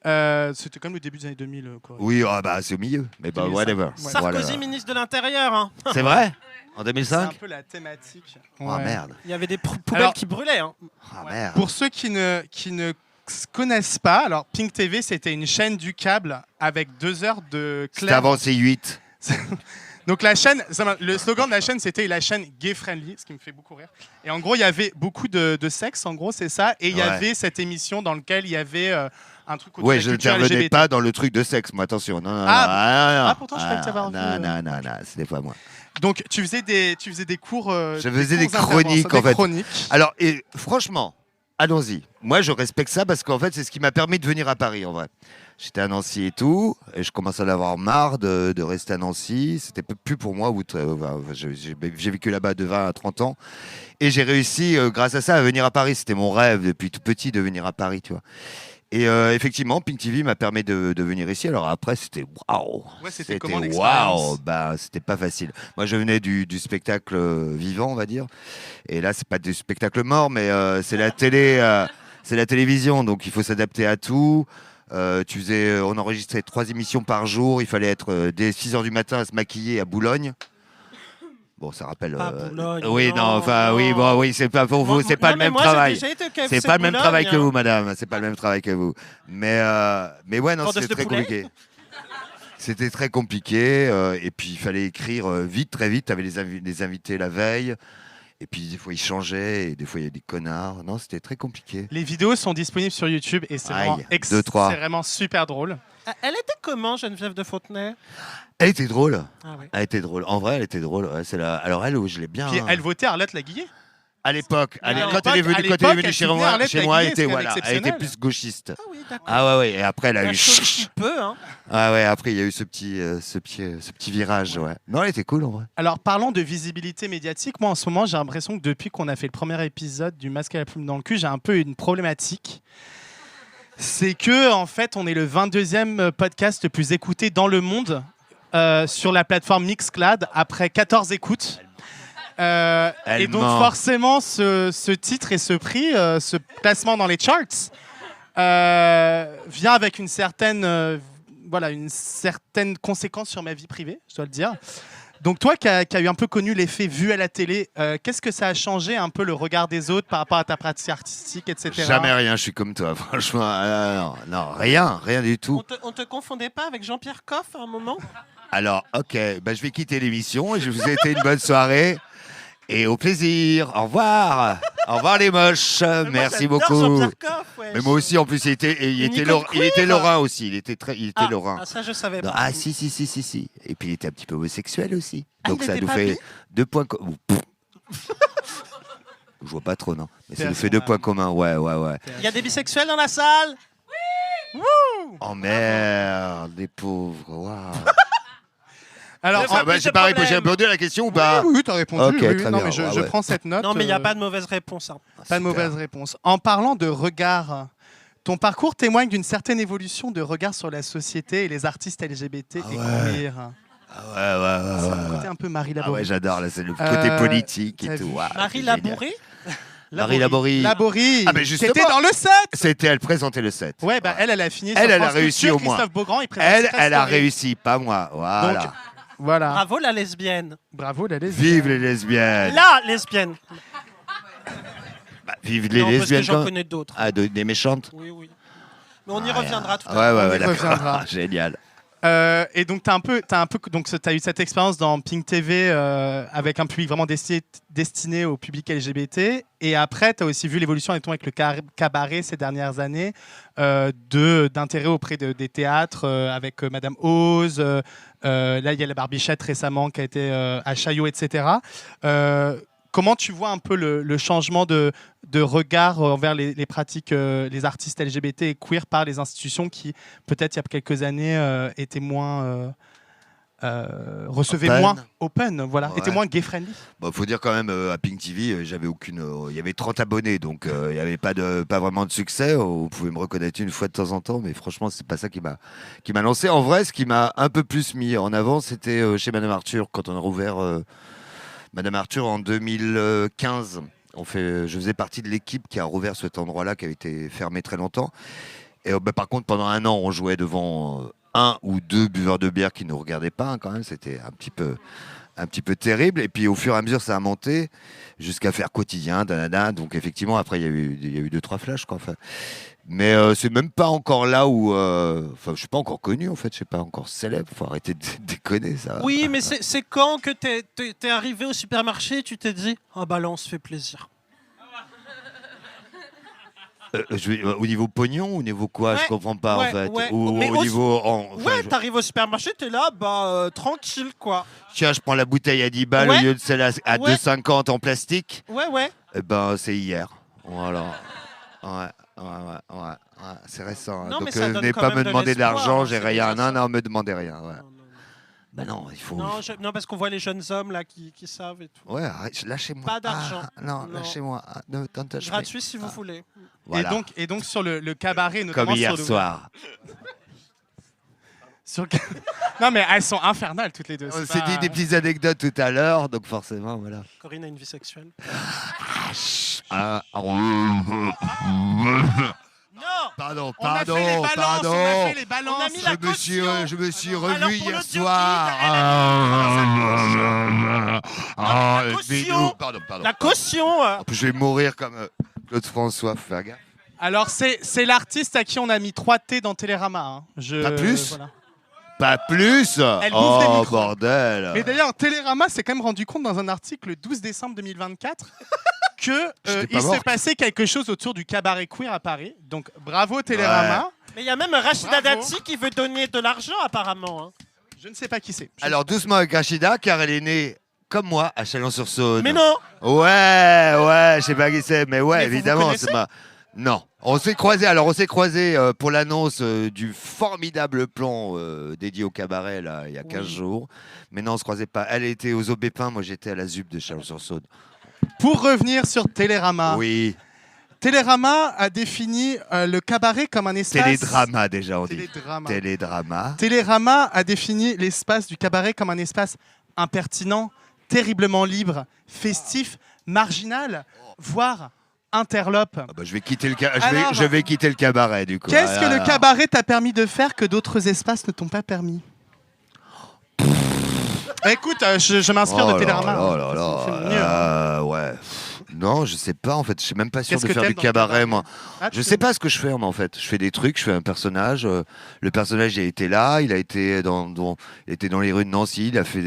[SPEAKER 1] C'était comme le début des années 2000. Quoi.
[SPEAKER 3] Oui, c'est au milieu. Mais bah,
[SPEAKER 1] 2005.
[SPEAKER 3] whatever.
[SPEAKER 1] Ouais.
[SPEAKER 4] Sarkozy,
[SPEAKER 3] Voilà.
[SPEAKER 4] ministre de l'Intérieur. Hein.
[SPEAKER 3] C'est vrai? En
[SPEAKER 1] C'est un
[SPEAKER 3] 2005?
[SPEAKER 1] peu la thématique.
[SPEAKER 3] Oh
[SPEAKER 1] Ouais.
[SPEAKER 3] merde.
[SPEAKER 4] Il y avait des poubelles
[SPEAKER 1] Alors-
[SPEAKER 4] qui brûlaient. Hein.
[SPEAKER 3] Oh merde.
[SPEAKER 1] Pour ceux qui ne connaissent pas, alors Pink TV, c'était une chaîne du câble avec 2 heures de
[SPEAKER 3] C'était
[SPEAKER 1] clair.
[SPEAKER 3] avant C8.
[SPEAKER 1] Donc la chaîne, le slogan de la chaîne, c'était la chaîne gay friendly, ce qui me fait beaucoup rire. Et en gros, il y avait beaucoup de sexe, en gros, c'est ça. Et il y
[SPEAKER 3] Ouais.
[SPEAKER 1] avait cette émission dans laquelle il y avait un truc autour
[SPEAKER 3] Ouais,
[SPEAKER 1] de
[SPEAKER 3] je
[SPEAKER 1] la culture
[SPEAKER 3] n'intervenais
[SPEAKER 1] LGBT.
[SPEAKER 3] pas dans le truc de sexe, moi, attention. Non,
[SPEAKER 1] pourtant, je croyais que t'avais envie,
[SPEAKER 3] Non, c'était pas moi.
[SPEAKER 1] Donc tu faisais des cours.
[SPEAKER 3] Je faisais des
[SPEAKER 1] cours
[SPEAKER 3] chroniques,
[SPEAKER 1] d'intervention,
[SPEAKER 3] en fait.
[SPEAKER 1] des chroniques.
[SPEAKER 3] Alors, et franchement, allons-y. Moi, je respecte ça parce qu'en fait, c'est ce qui m'a permis de venir à Paris, en vrai. J'étais à Nancy et tout, et je commençais à en avoir marre de rester à Nancy. C'était plus pour moi. J'ai vécu là-bas de 20 à 30 ans. Et j'ai réussi, grâce à ça, à venir à Paris. C'était mon rêve depuis tout petit de venir à Paris, tu vois. Et effectivement, Pink TV m'a permis de venir ici. Alors après, c'était waouh.
[SPEAKER 1] Ouais, c'était comment l'expérience?
[SPEAKER 3] waouh. Bah, c'était pas facile. Moi, je venais du spectacle vivant, on va dire. Et là, c'est pas du spectacle mort, mais c'est la télé, c'est la télévision. Donc, il faut s'adapter à tout. On enregistrait 3 émissions par jour. Il fallait être dès 6h du matin à se maquiller à Boulogne. Bon, ça rappelle.
[SPEAKER 4] Pas Boulogne,
[SPEAKER 3] oui,
[SPEAKER 4] non,
[SPEAKER 3] enfin,
[SPEAKER 4] non.
[SPEAKER 3] oui, bon, oui, c'est pas pour vous,
[SPEAKER 4] Moi-
[SPEAKER 3] c'est pas
[SPEAKER 4] non,
[SPEAKER 3] le
[SPEAKER 4] mais
[SPEAKER 3] même
[SPEAKER 4] moi, j'ai
[SPEAKER 3] travail.
[SPEAKER 4] déjà été au KFC
[SPEAKER 3] C'est pas le même
[SPEAKER 4] Boulogne,
[SPEAKER 3] travail que
[SPEAKER 4] hein.
[SPEAKER 3] vous, madame. C'est pas le même travail que vous. Mais ouais, non,
[SPEAKER 4] Vendeuse
[SPEAKER 3] c'était
[SPEAKER 4] de
[SPEAKER 3] très
[SPEAKER 4] poulet.
[SPEAKER 3] compliqué. C'était très compliqué. Et puis, il fallait écrire vite, très vite. Tu avais les invités la veille. Et puis, des fois, ils changeaient. Et des fois, il y avait des connards. Non, c'était très compliqué.
[SPEAKER 1] Les vidéos sont disponibles sur YouTube et c'est
[SPEAKER 3] Aïe,
[SPEAKER 1] vraiment,
[SPEAKER 3] 2, 3.
[SPEAKER 1] c'est vraiment super drôle.
[SPEAKER 4] Elle était comment, Geneviève de Fontenay?
[SPEAKER 3] Elle était drôle.
[SPEAKER 4] Ah oui.
[SPEAKER 3] Elle était drôle. En vrai, elle était drôle. Ouais, Alors, elle, je l'ai bien.
[SPEAKER 1] Puis elle votait Arlette Laguillet.
[SPEAKER 3] À l'époque,
[SPEAKER 1] Mais à
[SPEAKER 3] quand elle est
[SPEAKER 1] l'époque,
[SPEAKER 3] venue
[SPEAKER 1] elle
[SPEAKER 3] chez
[SPEAKER 1] soutenait
[SPEAKER 3] moi,
[SPEAKER 1] Arlette
[SPEAKER 3] elle
[SPEAKER 1] Laguillet,
[SPEAKER 3] était,
[SPEAKER 1] c'était
[SPEAKER 3] elle était
[SPEAKER 1] exceptionnel.
[SPEAKER 3] plus gauchiste.
[SPEAKER 4] Ah oui, d'accord.
[SPEAKER 3] Ah ouais. Et après, elle a
[SPEAKER 4] La
[SPEAKER 3] eu.
[SPEAKER 4] chose qui peut, hein.
[SPEAKER 3] Ah ouais, après, il y a eu ce petit virage. Ouais. Non, elle était cool, en vrai.
[SPEAKER 1] Alors, parlant de visibilité médiatique, moi en ce moment, j'ai l'impression que depuis qu'on a fait le premier épisode du Masque à la plume dans le cul, j'ai un peu une problématique. C'est que, en fait, on est le 22e podcast le plus écouté dans le monde sur la plateforme Mixcloud après 14 écoutes.
[SPEAKER 3] Elle
[SPEAKER 1] Et donc,
[SPEAKER 3] ment.
[SPEAKER 1] forcément, ce titre et ce prix, ce placement dans les charts, vient avec une certaine conséquence sur ma vie privée, je dois le dire. Donc toi qui as eu un peu connu l'effet vu à la télé, qu'est-ce que ça a changé un peu le regard des autres par rapport à ta pratique artistique, etc.
[SPEAKER 3] Jamais rien, je suis comme toi, franchement. Non, rien du tout.
[SPEAKER 4] On te confondait pas avec Jean-Pierre Coff à un moment?
[SPEAKER 3] Alors, ok, bah, je vais quitter l'émission et je vous souhaite une bonne soirée. Et au plaisir. Au revoir. Au revoir les moches. Merci beaucoup.
[SPEAKER 4] Jean-Pierre Coff, ouais.
[SPEAKER 3] Mais moi aussi, en plus, il était
[SPEAKER 4] Nicole
[SPEAKER 3] lorrain aussi. Il était lorrain.
[SPEAKER 4] Ah, ça, je savais
[SPEAKER 3] Non,
[SPEAKER 4] pas.
[SPEAKER 3] ah si. Et puis il était un petit peu homosexuel aussi. Donc
[SPEAKER 4] il
[SPEAKER 3] ça
[SPEAKER 4] était
[SPEAKER 3] nous
[SPEAKER 4] pas
[SPEAKER 3] fait
[SPEAKER 4] bi
[SPEAKER 3] 2 points communs. Je vois pas trop, non. Mais ça
[SPEAKER 1] Paix à
[SPEAKER 3] nous fait
[SPEAKER 1] son
[SPEAKER 3] 2
[SPEAKER 1] âme.
[SPEAKER 3] points communs. Ouais.
[SPEAKER 4] Il y a des bisexuels dans la salle?
[SPEAKER 3] Oh merde, les pauvres. Waouh.
[SPEAKER 1] Alors,
[SPEAKER 4] Enfin, plus de
[SPEAKER 3] J'ai pas répondu.
[SPEAKER 4] problème.
[SPEAKER 3] J'ai répondu à la question ou pas?
[SPEAKER 1] oui, tu as répondu.
[SPEAKER 3] Ok,
[SPEAKER 1] oui,
[SPEAKER 3] très
[SPEAKER 1] non,
[SPEAKER 3] bien.
[SPEAKER 1] mais je
[SPEAKER 3] Ouais.
[SPEAKER 1] prends cette note.
[SPEAKER 4] Non, mais il n'y a pas de mauvaise réponse. Hein.
[SPEAKER 1] Pas de mauvaise réponse. En parlant de regard, ton parcours témoigne d'une certaine évolution de regard sur la société et les artistes LGBT et queer.
[SPEAKER 3] Ah
[SPEAKER 1] C'est un
[SPEAKER 3] ouais.
[SPEAKER 1] côté un peu Marie
[SPEAKER 3] Ah
[SPEAKER 1] Laborie.
[SPEAKER 3] ouais, j'adore. Là, c'est le côté politique
[SPEAKER 1] t'as
[SPEAKER 3] et tout.
[SPEAKER 1] vu.
[SPEAKER 3] Waouh,
[SPEAKER 4] Marie
[SPEAKER 3] c'est génial.
[SPEAKER 4] Labouré?
[SPEAKER 3] Marie Laborie.
[SPEAKER 1] Laborie.
[SPEAKER 3] Ah, mais justement.
[SPEAKER 1] T'étais dans le set.
[SPEAKER 3] C'était elle présentait le set.
[SPEAKER 1] Ouais, bah elle a fini.
[SPEAKER 3] Elle,
[SPEAKER 1] sur
[SPEAKER 3] elle a
[SPEAKER 1] France
[SPEAKER 3] réussi
[SPEAKER 1] Culture.
[SPEAKER 3] au moins.
[SPEAKER 1] Christophe Beaugrand, il présente
[SPEAKER 3] Elle
[SPEAKER 1] Secret
[SPEAKER 3] a
[SPEAKER 1] Story.
[SPEAKER 3] réussi, pas moi. Voilà.
[SPEAKER 1] Donc, voilà.
[SPEAKER 4] Bravo la lesbienne.
[SPEAKER 1] Bravo la lesbienne.
[SPEAKER 3] Vive les lesbiennes.
[SPEAKER 4] La lesbienne.
[SPEAKER 3] Bah, vive les
[SPEAKER 4] Non, parce que
[SPEAKER 3] lesbiennes.
[SPEAKER 4] j'en
[SPEAKER 3] quand-
[SPEAKER 4] connais d'autres.
[SPEAKER 3] Ah, des méchantes.
[SPEAKER 4] Oui. Mais on y reviendra tout à l'heure.
[SPEAKER 3] Ouais,
[SPEAKER 1] On y
[SPEAKER 3] d'accord.
[SPEAKER 1] reviendra.
[SPEAKER 3] Génial.
[SPEAKER 1] Et donc t'as eu cette expérience dans Pink TV avec un public vraiment destiné au public LGBT. Et après, tu as aussi vu l'évolution avec le cabaret ces dernières années, d'intérêt auprès des théâtres avec Madame Oz. Là, il y a la Barbichette récemment qui a été à Chaillot, etc. Comment tu vois un peu le changement de regard envers les pratiques, les artistes LGBT et queer par les institutions qui, peut-être il y a quelques années, étaient moins... recevaient
[SPEAKER 3] Open.
[SPEAKER 1] moins open, voilà,
[SPEAKER 3] Ouais.
[SPEAKER 1] étaient moins gay-friendly.
[SPEAKER 3] Bon, faut dire quand même à Pink TV, j'avais aucune. Il y avait 30 abonnés, donc il n'y avait pas vraiment de succès. Vous pouvez me reconnaître une fois de temps en temps, mais franchement, c'est pas ça qui m'a lancé. En vrai, ce qui m'a un peu plus mis en avant, c'était chez Madame Arthur quand on a rouvert Madame Arthur en 2015. Je faisais partie de l'équipe qui a rouvert cet endroit-là qui avait été fermé très longtemps. Et par contre, pendant un an, on jouait devant un ou deux buveurs de bière qui ne nous regardaient pas, hein, quand même. C'était un petit peu terrible. Et puis, au fur et à mesure, ça a monté jusqu'à faire quotidien, Donc, effectivement, après, il y a eu 2-3 flashs, quoi. Enfin, mais c'est même pas encore là où... Enfin, je suis pas encore connu, en fait. Je suis pas encore célèbre. Faut arrêter de déconner, ça.
[SPEAKER 4] Oui, mais c'est quand que t'es arrivé au supermarché et tu t'es dit « Ah bah là, on se fait plaisir
[SPEAKER 3] Au niveau pognon, au niveau quoi? Je
[SPEAKER 4] Ouais,
[SPEAKER 3] comprends pas,
[SPEAKER 4] ouais,
[SPEAKER 3] en fait.
[SPEAKER 4] ouais.
[SPEAKER 3] Ou
[SPEAKER 4] Mais
[SPEAKER 3] au niveau... ».
[SPEAKER 4] Ouais, t'arrives au supermarché, t'es là, tranquille, quoi.
[SPEAKER 3] Tiens, je prends la bouteille à 10 balles
[SPEAKER 4] Ouais.
[SPEAKER 3] au lieu de celle à
[SPEAKER 4] Ouais.
[SPEAKER 3] 2,50 en plastique.
[SPEAKER 4] Ouais.
[SPEAKER 3] Eh ben, c'est hier. Voilà. Ouais. C'est récent. hein.
[SPEAKER 4] Non, mais
[SPEAKER 3] Donc,
[SPEAKER 4] ça donne
[SPEAKER 3] venez
[SPEAKER 4] quand
[SPEAKER 3] pas
[SPEAKER 4] même
[SPEAKER 3] me
[SPEAKER 4] de
[SPEAKER 3] demander de
[SPEAKER 4] l'espoir,
[SPEAKER 3] l'argent,
[SPEAKER 4] hein,
[SPEAKER 3] j'ai
[SPEAKER 4] c'est
[SPEAKER 3] rien.
[SPEAKER 4] déjà ça.
[SPEAKER 3] Non, me demandez rien. Ouais. Ben non, il faut.
[SPEAKER 4] Non, parce qu'on voit les jeunes hommes là qui savent et tout.
[SPEAKER 3] Ouais, arrête, lâchez-moi.
[SPEAKER 4] Pas d'argent.
[SPEAKER 3] Non,
[SPEAKER 4] Non.
[SPEAKER 3] lâchez-moi. Ne don't touch me.
[SPEAKER 4] Gratuit si vous voulez.
[SPEAKER 3] Voilà.
[SPEAKER 1] Et donc sur le cabaret, notamment
[SPEAKER 3] Comme hier
[SPEAKER 1] sur
[SPEAKER 3] soir.
[SPEAKER 1] Non mais elles sont infernales toutes les deux.
[SPEAKER 3] On
[SPEAKER 1] c'est
[SPEAKER 3] s'est
[SPEAKER 1] pas-
[SPEAKER 3] dit des petites anecdotes tout à l'heure, donc forcément, voilà.
[SPEAKER 4] Corinne a une vie sexuelle.
[SPEAKER 3] Ah,
[SPEAKER 4] Non.
[SPEAKER 3] pardon,
[SPEAKER 1] On a fait les balances, on a
[SPEAKER 3] pardon.
[SPEAKER 1] fait les balances.
[SPEAKER 4] On a mis la caution.
[SPEAKER 3] Je me suis
[SPEAKER 4] Alors,
[SPEAKER 3] revu
[SPEAKER 4] pour
[SPEAKER 3] hier
[SPEAKER 4] l'audio
[SPEAKER 3] soir.
[SPEAKER 4] La
[SPEAKER 3] mais
[SPEAKER 4] caution.
[SPEAKER 3] nous- Pardon.
[SPEAKER 4] La caution.
[SPEAKER 3] En plus, je vais mourir comme Claude François, faut faire gaffe.
[SPEAKER 1] Alors c'est l'artiste à qui on a mis 3 T dans Télérama. Hein.
[SPEAKER 3] Pas plus
[SPEAKER 1] voilà.
[SPEAKER 3] Pas plus.
[SPEAKER 1] Elle bouffe les
[SPEAKER 3] Oh,
[SPEAKER 1] micros.
[SPEAKER 3] bordel.
[SPEAKER 1] Mais d'ailleurs, Télérama s'est quand même rendu compte dans un article le 12 décembre 2024 que
[SPEAKER 3] J'étais pas
[SPEAKER 1] il s'est
[SPEAKER 3] morte.
[SPEAKER 1] passé quelque chose autour du cabaret queer à Paris. Donc bravo Télérama.
[SPEAKER 4] Mais il y a même Rachida
[SPEAKER 1] Bravo.
[SPEAKER 4] Dati qui veut donner de l'argent apparemment. Hein.
[SPEAKER 1] Je ne sais pas qui c'est.
[SPEAKER 3] Alors, doucement avec Rachida, car elle est née comme moi à Chalon-sur-Saône.
[SPEAKER 4] Mais non.
[SPEAKER 3] Ouais, je sais pas qui c'est, mais ouais,
[SPEAKER 4] Mais vous
[SPEAKER 3] évidemment,
[SPEAKER 4] connaissez
[SPEAKER 3] c'est ma. Non, on s'est croisés pour l'annonce du formidable plan dédié au cabaret là il y a 15 jours. Mais non, on se croisait pas. Elle était aux Aubépins, moi j'étais à la ZUP de Chalon-sur-Saône.
[SPEAKER 1] Pour revenir sur Télérama,
[SPEAKER 3] Oui,
[SPEAKER 1] Télérama a défini le cabaret comme un espace...
[SPEAKER 3] télédrama déjà on dit.
[SPEAKER 1] Télédrama.
[SPEAKER 3] Télédrama.
[SPEAKER 1] Télérama a défini l'espace du cabaret comme un espace impertinent, terriblement libre, festif, marginal, voire interlope.
[SPEAKER 3] Ah bah, je vais quitter le
[SPEAKER 1] Alors-
[SPEAKER 3] je vais quitter le cabaret du coup.
[SPEAKER 1] Qu'est-ce que le
[SPEAKER 3] Alors.
[SPEAKER 1] cabaret t'a permis de faire que d'autres espaces ne t'ont pas permis? Écoute, je m'inspire
[SPEAKER 3] Oh
[SPEAKER 1] de Télérama.
[SPEAKER 3] là là là
[SPEAKER 1] C'est
[SPEAKER 3] là.
[SPEAKER 1] mieux, hein.
[SPEAKER 3] Ouais. Non, je sais pas en fait. Je suis même pas sûr
[SPEAKER 1] Qu'est-ce
[SPEAKER 3] de
[SPEAKER 1] que
[SPEAKER 3] faire du
[SPEAKER 1] t'aimes dans le
[SPEAKER 3] cabaret,
[SPEAKER 1] cabaret?
[SPEAKER 3] moi.
[SPEAKER 1] Ah,
[SPEAKER 3] Je
[SPEAKER 1] tu-
[SPEAKER 3] sais pas ce que je fais moi en fait. Je fais des trucs, je fais un personnage. Le personnage il a été là, il a été il était dans les rues de Nancy, il a fait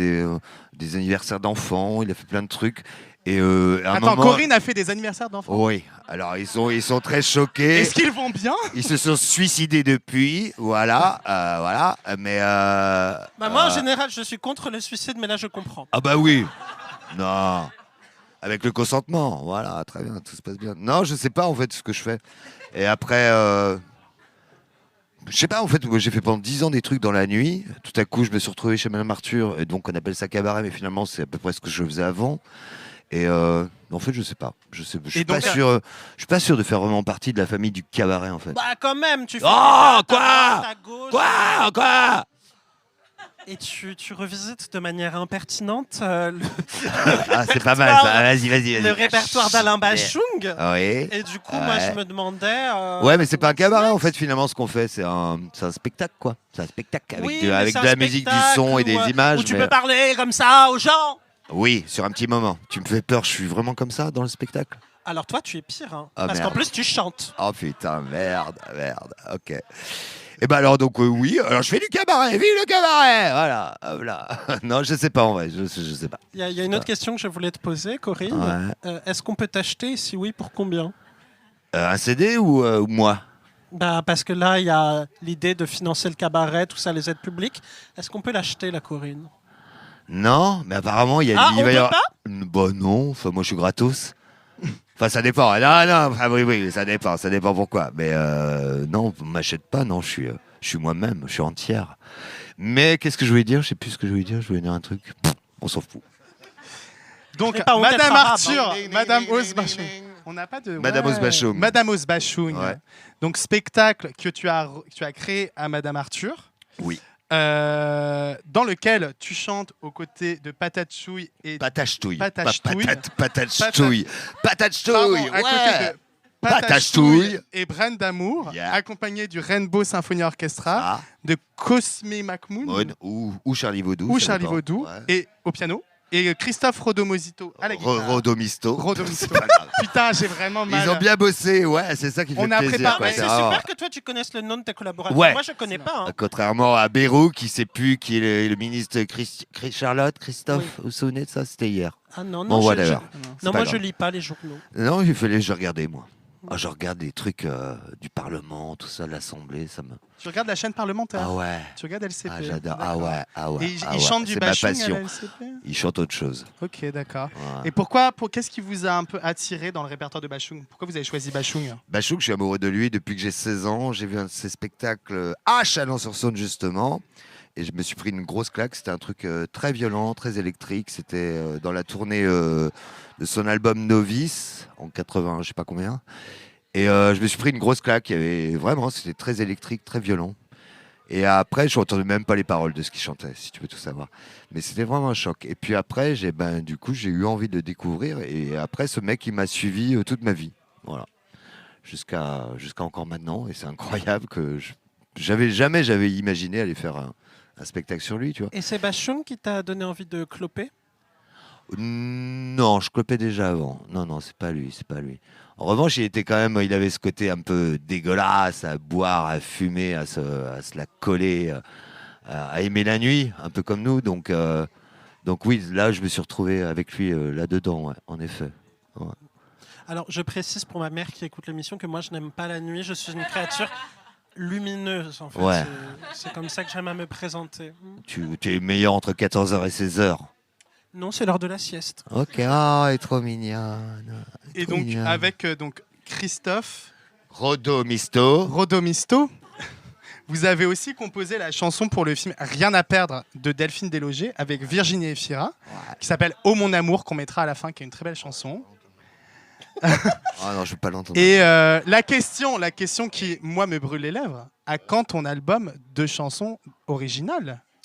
[SPEAKER 3] des anniversaires d'enfants, il a fait plein de trucs. Et à un
[SPEAKER 1] Attends,
[SPEAKER 3] moment,
[SPEAKER 1] Corinne a fait des anniversaires d'enfants.
[SPEAKER 3] oui. Alors ils sont très choqués.
[SPEAKER 1] Est-ce qu'ils vont bien?
[SPEAKER 3] Ils se sont suicidés depuis, voilà, voilà. Mais
[SPEAKER 4] Bah, moi, en général, je suis contre le suicide, mais là, je comprends.
[SPEAKER 3] ah bah oui, non. Avec le consentement, voilà, très bien, tout se passe bien. Non, je sais pas en fait ce que je fais. Et après, je sais pas en fait, moi, j'ai fait pendant 10 ans des trucs dans la nuit. Tout à coup, je me suis retrouvé chez Madame Arthur, et donc on appelle ça cabaret, mais finalement c'est à peu près ce que je faisais avant. Et en fait, je sais pas. Je suis
[SPEAKER 1] Et
[SPEAKER 3] pas
[SPEAKER 1] donc,
[SPEAKER 3] sûr. Je suis pas sûr de faire vraiment partie de la famille du cabaret en fait.
[SPEAKER 4] Bah, quand même, tu fais.
[SPEAKER 3] Oh,
[SPEAKER 4] des dates à
[SPEAKER 3] quoi
[SPEAKER 4] droite, à gauche,
[SPEAKER 3] Quoi
[SPEAKER 4] Et tu revisites de manière impertinente
[SPEAKER 3] Ah, c'est pas mal ça. Vas-y.
[SPEAKER 4] le répertoire d'Alain Bachung.
[SPEAKER 3] Oui.
[SPEAKER 4] Et du coup, moi,
[SPEAKER 3] Ouais.
[SPEAKER 4] je me demandais.
[SPEAKER 3] Ouais, mais c'est pas un cabaret en fait. Finalement, ce qu'on fait, c'est un spectacle quoi. C'est un spectacle avec,
[SPEAKER 4] Oui, mais
[SPEAKER 3] avec
[SPEAKER 4] c'est
[SPEAKER 3] de
[SPEAKER 4] un
[SPEAKER 3] la musique, du
[SPEAKER 4] spectacle
[SPEAKER 3] son et des
[SPEAKER 4] où,
[SPEAKER 3] images.
[SPEAKER 4] Où tu
[SPEAKER 3] mais-
[SPEAKER 4] peux parler comme ça aux gens.
[SPEAKER 3] Oui, sur un petit moment. Tu me fais peur. Je suis vraiment comme ça dans le spectacle.
[SPEAKER 4] Alors, toi, tu es pire. Hein,
[SPEAKER 3] Ah,
[SPEAKER 4] parce
[SPEAKER 3] merde.
[SPEAKER 4] qu'en plus, tu chantes.
[SPEAKER 3] Oh putain, merde. Ok. Et ben alors donc oui. Alors je fais du cabaret. Vive le cabaret. Voilà. Hop là. Non, je sais pas en vrai. Je sais pas.
[SPEAKER 4] Il y a une autre question que je voulais te poser, Corinne.
[SPEAKER 3] Ouais.
[SPEAKER 4] Est-ce qu'on peut t'acheter? Si oui, pour combien?
[SPEAKER 3] Un CD ou moi?
[SPEAKER 4] Bah, parce que là, il y a l'idée de financer le cabaret, tout ça, les aides publiques. Est-ce qu'on peut l'acheter, la Corinne?
[SPEAKER 3] Non, mais apparemment il y a.
[SPEAKER 4] Ah,
[SPEAKER 3] il
[SPEAKER 4] on
[SPEAKER 3] va y
[SPEAKER 4] peut
[SPEAKER 3] avoir-
[SPEAKER 4] pas?
[SPEAKER 3] Bah non. Enfin moi je suis gratos. Enfin, ça dépend. Non. Enfin, oui, ça dépend. Ça dépend pourquoi. Mais non, m'achète pas. Non, je suis moi-même. Je suis entière. Mais qu'est-ce que je voulais dire? Je sais plus ce que je voulais dire. Je voulais dire un truc. On s'en fout.
[SPEAKER 1] Donc,
[SPEAKER 4] Mais pas honte d'être
[SPEAKER 1] Madame
[SPEAKER 4] arabe,
[SPEAKER 1] Arthur,
[SPEAKER 3] hein.
[SPEAKER 1] Madame Osbachung. On n'a pas de.
[SPEAKER 3] Madame Osbachung.
[SPEAKER 1] Madame Osbachung.
[SPEAKER 3] Ouais.
[SPEAKER 1] Donc, spectacle que tu as créé à Madame Arthur.
[SPEAKER 3] Oui.
[SPEAKER 1] Dans lequel tu chantes aux côtés de Patate Chouille et
[SPEAKER 3] Patate-ch'touille.
[SPEAKER 1] Patate-ch'touille.
[SPEAKER 3] Patate-ch'touille.
[SPEAKER 1] Pardon,
[SPEAKER 3] Patate-ch'touille.
[SPEAKER 1] à côté
[SPEAKER 3] Ouais.
[SPEAKER 1] de
[SPEAKER 3] Patate Chouille.
[SPEAKER 1] et Brand d'amour,
[SPEAKER 3] Yeah.
[SPEAKER 1] accompagné du Rainbow Symphony Orchestra,
[SPEAKER 3] Ah,
[SPEAKER 1] de Cosme Macmoun
[SPEAKER 3] Maud ou Charlie Vaudou.
[SPEAKER 1] ou
[SPEAKER 3] ça
[SPEAKER 1] Charlie
[SPEAKER 3] dépend.
[SPEAKER 1] Vaudou,
[SPEAKER 3] Ouais.
[SPEAKER 1] et au piano, et Christophe Rodomosito à la guitare.
[SPEAKER 3] Rodomisto.
[SPEAKER 1] Rodomisto.
[SPEAKER 3] C'est pas grave.
[SPEAKER 1] Putain, j'ai vraiment mal.
[SPEAKER 3] Ils ont bien bossé, ouais, c'est ça qui fait
[SPEAKER 1] On a
[SPEAKER 3] plaisir.
[SPEAKER 1] préparé-
[SPEAKER 3] quoi,
[SPEAKER 4] Mais c'est
[SPEAKER 3] vraiment-
[SPEAKER 4] super que toi, tu connaisses le nom de tes collaborateurs.
[SPEAKER 3] Ouais.
[SPEAKER 4] Moi, je connais pas. Hein.
[SPEAKER 3] Contrairement à Bérou, qui sait plus qui est le ministre Charlotte, Christophe, vous vous souvenez de ça? C'était hier.
[SPEAKER 4] Ah non,
[SPEAKER 3] Bon,
[SPEAKER 4] non,
[SPEAKER 3] voilà.
[SPEAKER 4] je,
[SPEAKER 3] alors. C'est
[SPEAKER 4] non
[SPEAKER 3] pas
[SPEAKER 4] moi,
[SPEAKER 3] grave.
[SPEAKER 4] je lis pas les journaux.
[SPEAKER 3] Non, il fallait que je regardais, moi. Ah, je regarde des trucs du Parlement, tout ça, de l'Assemblée, ça me.
[SPEAKER 1] Tu regardes la chaîne parlementaire.
[SPEAKER 3] Ah ouais.
[SPEAKER 1] Tu regardes LCP.
[SPEAKER 3] Ah, j'adore.
[SPEAKER 1] D'accord.
[SPEAKER 3] Ah ouais.
[SPEAKER 1] Et
[SPEAKER 3] ah
[SPEAKER 1] ils
[SPEAKER 3] ouais.
[SPEAKER 1] chantent du
[SPEAKER 3] C'est ma
[SPEAKER 1] bachung à
[SPEAKER 3] passion.
[SPEAKER 1] la LCP.
[SPEAKER 3] Ils chantent autre chose.
[SPEAKER 1] Ok, d'accord.
[SPEAKER 3] Ouais.
[SPEAKER 1] Et qu'est-ce qui vous a un peu attiré dans le répertoire de Bachung? Pourquoi vous avez choisi Bachung?
[SPEAKER 3] Bachung, je suis amoureux de lui depuis que j'ai 16 ans. J'ai vu un de ses spectacles à Chalon-sur-Saône, justement. Et je me suis pris une grosse claque. C'était un truc très violent, très électrique. C'était dans la tournée de son album Novice, en 80, je sais pas combien. Et je me suis pris une grosse claque. Il y avait vraiment, c'était très électrique, très violent. Et après, je n'entendais même pas les paroles de ce qu'il chantait, si tu veux tout savoir. Mais c'était vraiment un choc. Et puis après, du coup, j'ai eu envie de le découvrir. Et après, ce mec, il m'a suivi toute ma vie. Voilà. Jusqu'à encore maintenant. Et c'est incroyable que j'avais imaginé aller faire un spectacle sur lui, tu vois.
[SPEAKER 4] Et c'est Bachung qui t'a donné envie de cloper?
[SPEAKER 3] Non, je clopais déjà avant. Non, c'est pas lui. En revanche, il avait ce côté un peu dégueulasse, à boire, à fumer, à se la coller, à aimer la nuit, un peu comme nous. Donc oui, là, je me suis retrouvé avec lui là-dedans, ouais, en effet. Ouais.
[SPEAKER 4] Alors, je précise pour ma mère qui écoute l'émission que moi, je n'aime pas la nuit. Je suis une créature lumineuse, en fait.
[SPEAKER 3] Ouais.
[SPEAKER 4] C'est comme ça que j'aime à me présenter.
[SPEAKER 3] Tu es meilleur entre 14h et 16h.
[SPEAKER 4] Non, c'est l'heure de la sieste.
[SPEAKER 3] Ok, elle est trop mignonne.
[SPEAKER 1] Et
[SPEAKER 3] Trop
[SPEAKER 1] donc,
[SPEAKER 3] mignonne.
[SPEAKER 1] avec Christophe
[SPEAKER 3] Rodomisto.
[SPEAKER 1] Rodomisto, vous avez aussi composé la chanson pour le film Rien à perdre de Delphine Deslogés avec Virginie Efira, qui s'appelle Oh mon amour, qu'on mettra à la fin, qui est une très belle chanson.
[SPEAKER 3] Ah non, je veux pas l'entendre.
[SPEAKER 1] Et la question qui, moi, me brûle les lèvres, à quand ton album de chansons originales?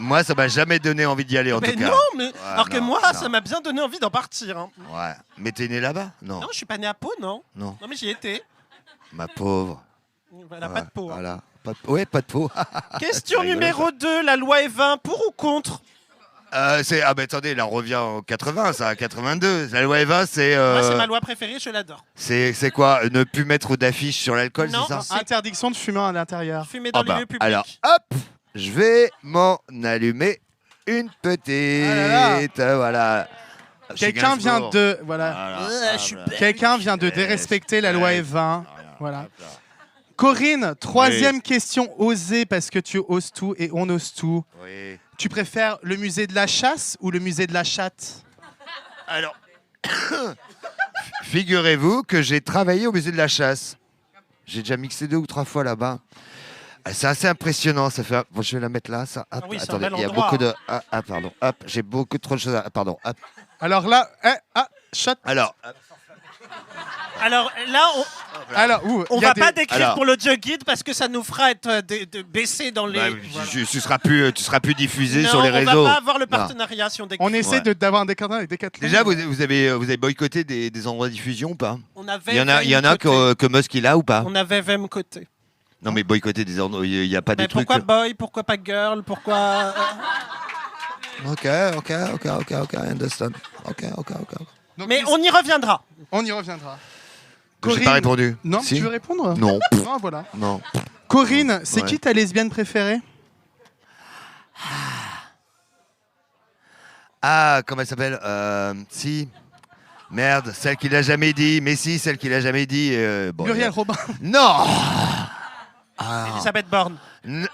[SPEAKER 3] Moi, ça m'a jamais donné envie d'y aller, en
[SPEAKER 4] Mais
[SPEAKER 3] tout cas.
[SPEAKER 4] non, mais alors que
[SPEAKER 3] non,
[SPEAKER 4] moi,
[SPEAKER 3] non.
[SPEAKER 4] ça m'a bien donné envie d'en partir. Hein.
[SPEAKER 3] Ouais. Mais t'es né là-bas? Non.
[SPEAKER 4] Non, je suis pas né à Pau, non.
[SPEAKER 3] Non.
[SPEAKER 4] Non, mais j'y étais.
[SPEAKER 3] Ma pauvre.
[SPEAKER 4] Voilà, pas de Pau. Hein.
[SPEAKER 3] Voilà. Ouais, pas de peau.
[SPEAKER 4] Question
[SPEAKER 3] C'est rigolo,
[SPEAKER 4] numéro 2, la loi Evin, pour ou contre?
[SPEAKER 3] Ah, bah attendez, là, on revient en 80, ça, à 82. La loi Eva, c'est.
[SPEAKER 4] Moi, c'est ma loi préférée, je l'adore.
[SPEAKER 3] C'est quoi? Ne plus mettre d'affiches sur l'alcool,
[SPEAKER 4] Non,
[SPEAKER 3] c'est ça?
[SPEAKER 4] c'est-
[SPEAKER 1] Interdiction de fumer à l'intérieur.
[SPEAKER 4] Fumer dans
[SPEAKER 3] Ah
[SPEAKER 4] les
[SPEAKER 3] bah,
[SPEAKER 4] lieux publics.
[SPEAKER 3] alors, hop, je vais m'en allumer une petite.
[SPEAKER 1] Ah là
[SPEAKER 3] Voilà. Chez
[SPEAKER 1] Quelqu'un vient
[SPEAKER 3] Gainsbourg.
[SPEAKER 1] de voilà.
[SPEAKER 3] Voilà,
[SPEAKER 4] je suis
[SPEAKER 3] hop là.
[SPEAKER 4] bête.
[SPEAKER 1] Quelqu'un vient de
[SPEAKER 3] Yes.
[SPEAKER 1] dérespecter la loi
[SPEAKER 3] Yes.
[SPEAKER 1] Evin.
[SPEAKER 3] Voilà,
[SPEAKER 1] Voilà.
[SPEAKER 3] hop là.
[SPEAKER 1] Corinne, troisième question osée parce que tu oses tout et on ose tout.
[SPEAKER 3] Oui.
[SPEAKER 1] Tu préfères le musée de la chasse ou le musée de la chatte?
[SPEAKER 3] Alors, figurez-vous que j'ai travaillé au musée de la chasse. J'ai déjà mixé 2 ou 3 fois là-bas. Ah, c'est assez impressionnant. Ça fait. Bon, je vais la mettre là. Ça. Hop,
[SPEAKER 4] Ah oui, c'est un
[SPEAKER 3] attendez,
[SPEAKER 4] bel
[SPEAKER 3] il y a
[SPEAKER 4] endroit,
[SPEAKER 3] beaucoup de. Ah, pardon. Hop, j'ai beaucoup trop de choses. Pardon. Hop.
[SPEAKER 1] Alors là, chatte.
[SPEAKER 3] Alors,
[SPEAKER 4] Alors là,
[SPEAKER 1] Alors,
[SPEAKER 4] on
[SPEAKER 1] il y a
[SPEAKER 4] va
[SPEAKER 1] des-
[SPEAKER 4] pas décrire
[SPEAKER 3] Alors.
[SPEAKER 4] pour l'audio guide parce que ça nous fera être de baisser dans les.
[SPEAKER 3] bah,
[SPEAKER 4] Voilà.
[SPEAKER 3] tu seras plus diffusé
[SPEAKER 4] Non,
[SPEAKER 3] sur les
[SPEAKER 4] on
[SPEAKER 3] réseaux.
[SPEAKER 4] va pas avoir le
[SPEAKER 3] Non.
[SPEAKER 4] partenariat si on décrit.
[SPEAKER 1] On essaie
[SPEAKER 3] Ouais.
[SPEAKER 1] d'avoir un décadent avec Decathlon.
[SPEAKER 3] Déjà, vous avez boycotté des endroits de diffusion ou pas?
[SPEAKER 4] On avait
[SPEAKER 3] Il y en a
[SPEAKER 4] Vem côté.
[SPEAKER 3] que Musk il a ou pas?
[SPEAKER 4] On avait Vem côté.
[SPEAKER 3] Non, mais boycotter des endroits, il n'y a pas
[SPEAKER 4] Mais
[SPEAKER 3] des trucs.
[SPEAKER 4] pourquoi boy? Pourquoi pas girl? Pourquoi
[SPEAKER 3] Ok, I understand. Ok.
[SPEAKER 1] Donc,
[SPEAKER 4] Mais on y reviendra.
[SPEAKER 1] on y reviendra.
[SPEAKER 3] J'ai pas répondu.
[SPEAKER 1] Non,
[SPEAKER 3] Si
[SPEAKER 1] tu veux répondre?
[SPEAKER 3] Non.
[SPEAKER 1] Non, voilà.
[SPEAKER 3] Non.
[SPEAKER 1] Corinne, c'est
[SPEAKER 3] Ouais.
[SPEAKER 1] qui ta lesbienne préférée?
[SPEAKER 3] Ah, comment elle s'appelle? Si. Merde, celle qui l'a jamais dit. Mais si, celle qui l'a jamais dit. Bon,
[SPEAKER 1] Muriel Robin.
[SPEAKER 3] Non. Ah.
[SPEAKER 4] Elisabeth Borne.
[SPEAKER 3] N-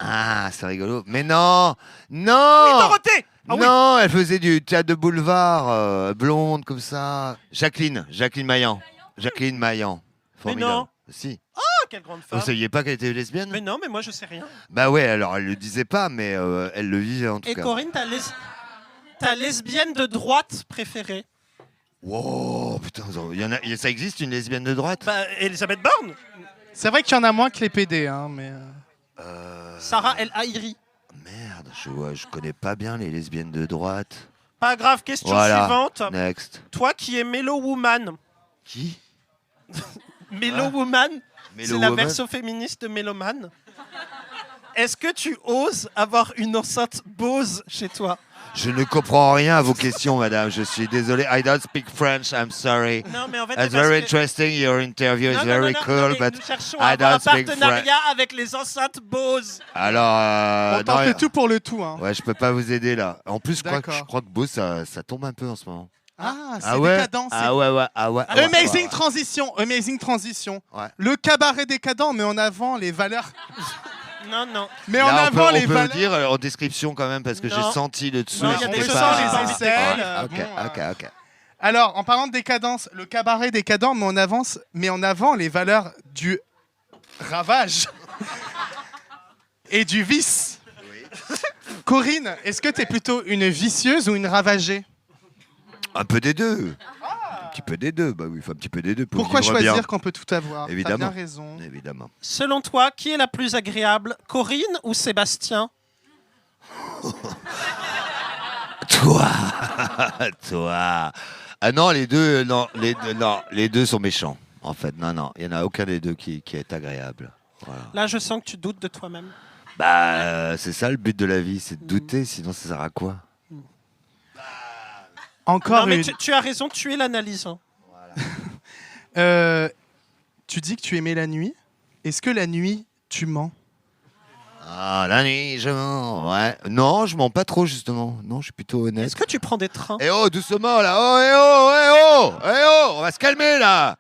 [SPEAKER 3] Ah, c'est rigolo. Mais non. Non.
[SPEAKER 4] Dorothée. Ah oui.
[SPEAKER 3] Non, elle faisait du théâtre de boulevard, blonde comme ça. Jacqueline Maillan. Jacqueline Maillan. Formidable.
[SPEAKER 4] non.
[SPEAKER 3] Si.
[SPEAKER 4] Oh, quelle grande
[SPEAKER 3] Vous
[SPEAKER 4] femme.
[SPEAKER 3] saviez pas qu'elle était lesbienne?
[SPEAKER 4] Mais non, mais moi je sais rien.
[SPEAKER 3] Bah ouais, alors elle le disait pas, mais elle le vivait en tout
[SPEAKER 4] Et
[SPEAKER 3] cas.
[SPEAKER 4] Corinne, ta lesbienne de droite préférée?
[SPEAKER 3] Wow, putain, ça existe une lesbienne de droite?
[SPEAKER 4] Bah, Elisabeth Borne.
[SPEAKER 1] C'est vrai qu'il y en a moins que les PD, hein, mais.
[SPEAKER 4] Sarah El Haïry.
[SPEAKER 3] Merde, je connais pas bien les lesbiennes de droite.
[SPEAKER 4] Pas grave, question
[SPEAKER 3] Voilà.
[SPEAKER 4] suivante.
[SPEAKER 3] Next.
[SPEAKER 4] Toi qui es Mellow Woman.
[SPEAKER 3] Qui?
[SPEAKER 4] Mellow Woman, c'est
[SPEAKER 3] Mellow
[SPEAKER 4] la
[SPEAKER 3] Woman
[SPEAKER 4] version féministe de Méloman. Est-ce que tu oses avoir une enceinte Bose chez toi?
[SPEAKER 3] Je ne comprends rien à vos questions, madame. Je suis désolé. I don't speak French. I'm sorry.
[SPEAKER 4] Non, mais en fait,
[SPEAKER 3] It's
[SPEAKER 4] c'est parce
[SPEAKER 3] very
[SPEAKER 4] que-
[SPEAKER 3] interesting. Your interview is
[SPEAKER 4] Non, non,
[SPEAKER 3] very
[SPEAKER 4] non, non,
[SPEAKER 3] cool,
[SPEAKER 4] non, mais
[SPEAKER 3] but
[SPEAKER 4] nous cherchons
[SPEAKER 3] I
[SPEAKER 4] à avoir un
[SPEAKER 3] don't speak
[SPEAKER 4] partenariat avec les enceintes Bose.
[SPEAKER 3] alors,
[SPEAKER 1] On tente le tout pour le tout, hein.
[SPEAKER 3] Ouais, je peux pas vous aider là. En plus,
[SPEAKER 1] D'accord.
[SPEAKER 3] je crois que Beau, ça tombe un peu en ce moment.
[SPEAKER 1] Ah, c'est
[SPEAKER 3] Ah ouais.
[SPEAKER 1] décadent. c'est-
[SPEAKER 3] Ah ouais.
[SPEAKER 1] Amazing transition, amazing transition.
[SPEAKER 3] Ouais.
[SPEAKER 1] Le cabaret décadent, mais en avant les valeurs.
[SPEAKER 4] Non, non.
[SPEAKER 1] Mais
[SPEAKER 3] Là,
[SPEAKER 1] en
[SPEAKER 3] on
[SPEAKER 1] avant
[SPEAKER 3] peut
[SPEAKER 1] les
[SPEAKER 3] vous
[SPEAKER 1] valeurs.
[SPEAKER 3] dire en description quand même parce que
[SPEAKER 4] Non.
[SPEAKER 3] j'ai senti le dessous.
[SPEAKER 4] Non, il y a
[SPEAKER 1] on
[SPEAKER 4] des
[SPEAKER 1] peut
[SPEAKER 4] choses
[SPEAKER 1] sans
[SPEAKER 4] qui
[SPEAKER 1] les
[SPEAKER 4] sont
[SPEAKER 1] aisselles.
[SPEAKER 3] Ok.
[SPEAKER 1] Alors, en parlant de décadence, le cabaret décadent, mais en avant les valeurs du ravage et du vice. Corinne, est-ce que tu es plutôt une vicieuse ou une ravagée?
[SPEAKER 3] Un peu des deux. Un petit peu des deux. Bah oui, il faut un petit peu des deux. Pour
[SPEAKER 1] Pourquoi
[SPEAKER 3] vivre
[SPEAKER 1] choisir
[SPEAKER 3] bien.
[SPEAKER 1] quand on peut tout avoir? T'as
[SPEAKER 3] Évidemment.
[SPEAKER 1] bien raison.
[SPEAKER 3] Évidemment.
[SPEAKER 4] Selon toi, qui est la plus agréable, Corinne ou Sébastien?
[SPEAKER 3] Toi. Ah non, les deux, non, les deux sont méchants. En fait, non, il y en a aucun des deux qui est agréable. Voilà.
[SPEAKER 4] Là, je sens que tu doutes de toi-même.
[SPEAKER 3] Bah, c'est ça le but de la vie, c'est de douter. Sinon, ça sert à quoi?
[SPEAKER 1] Encore
[SPEAKER 4] Non, mais
[SPEAKER 1] une.
[SPEAKER 4] tu as raison, tu es l'analyse. Hein.
[SPEAKER 1] Tu dis que tu aimais la nuit. Est-ce que la nuit, tu mens?
[SPEAKER 3] Ah, la nuit, je mens. Ouais. Non, je mens pas trop justement. Non, je suis plutôt honnête.
[SPEAKER 4] Est-ce que tu prends des trains?
[SPEAKER 3] Eh oh, doucement là. Oh, on va se calmer là.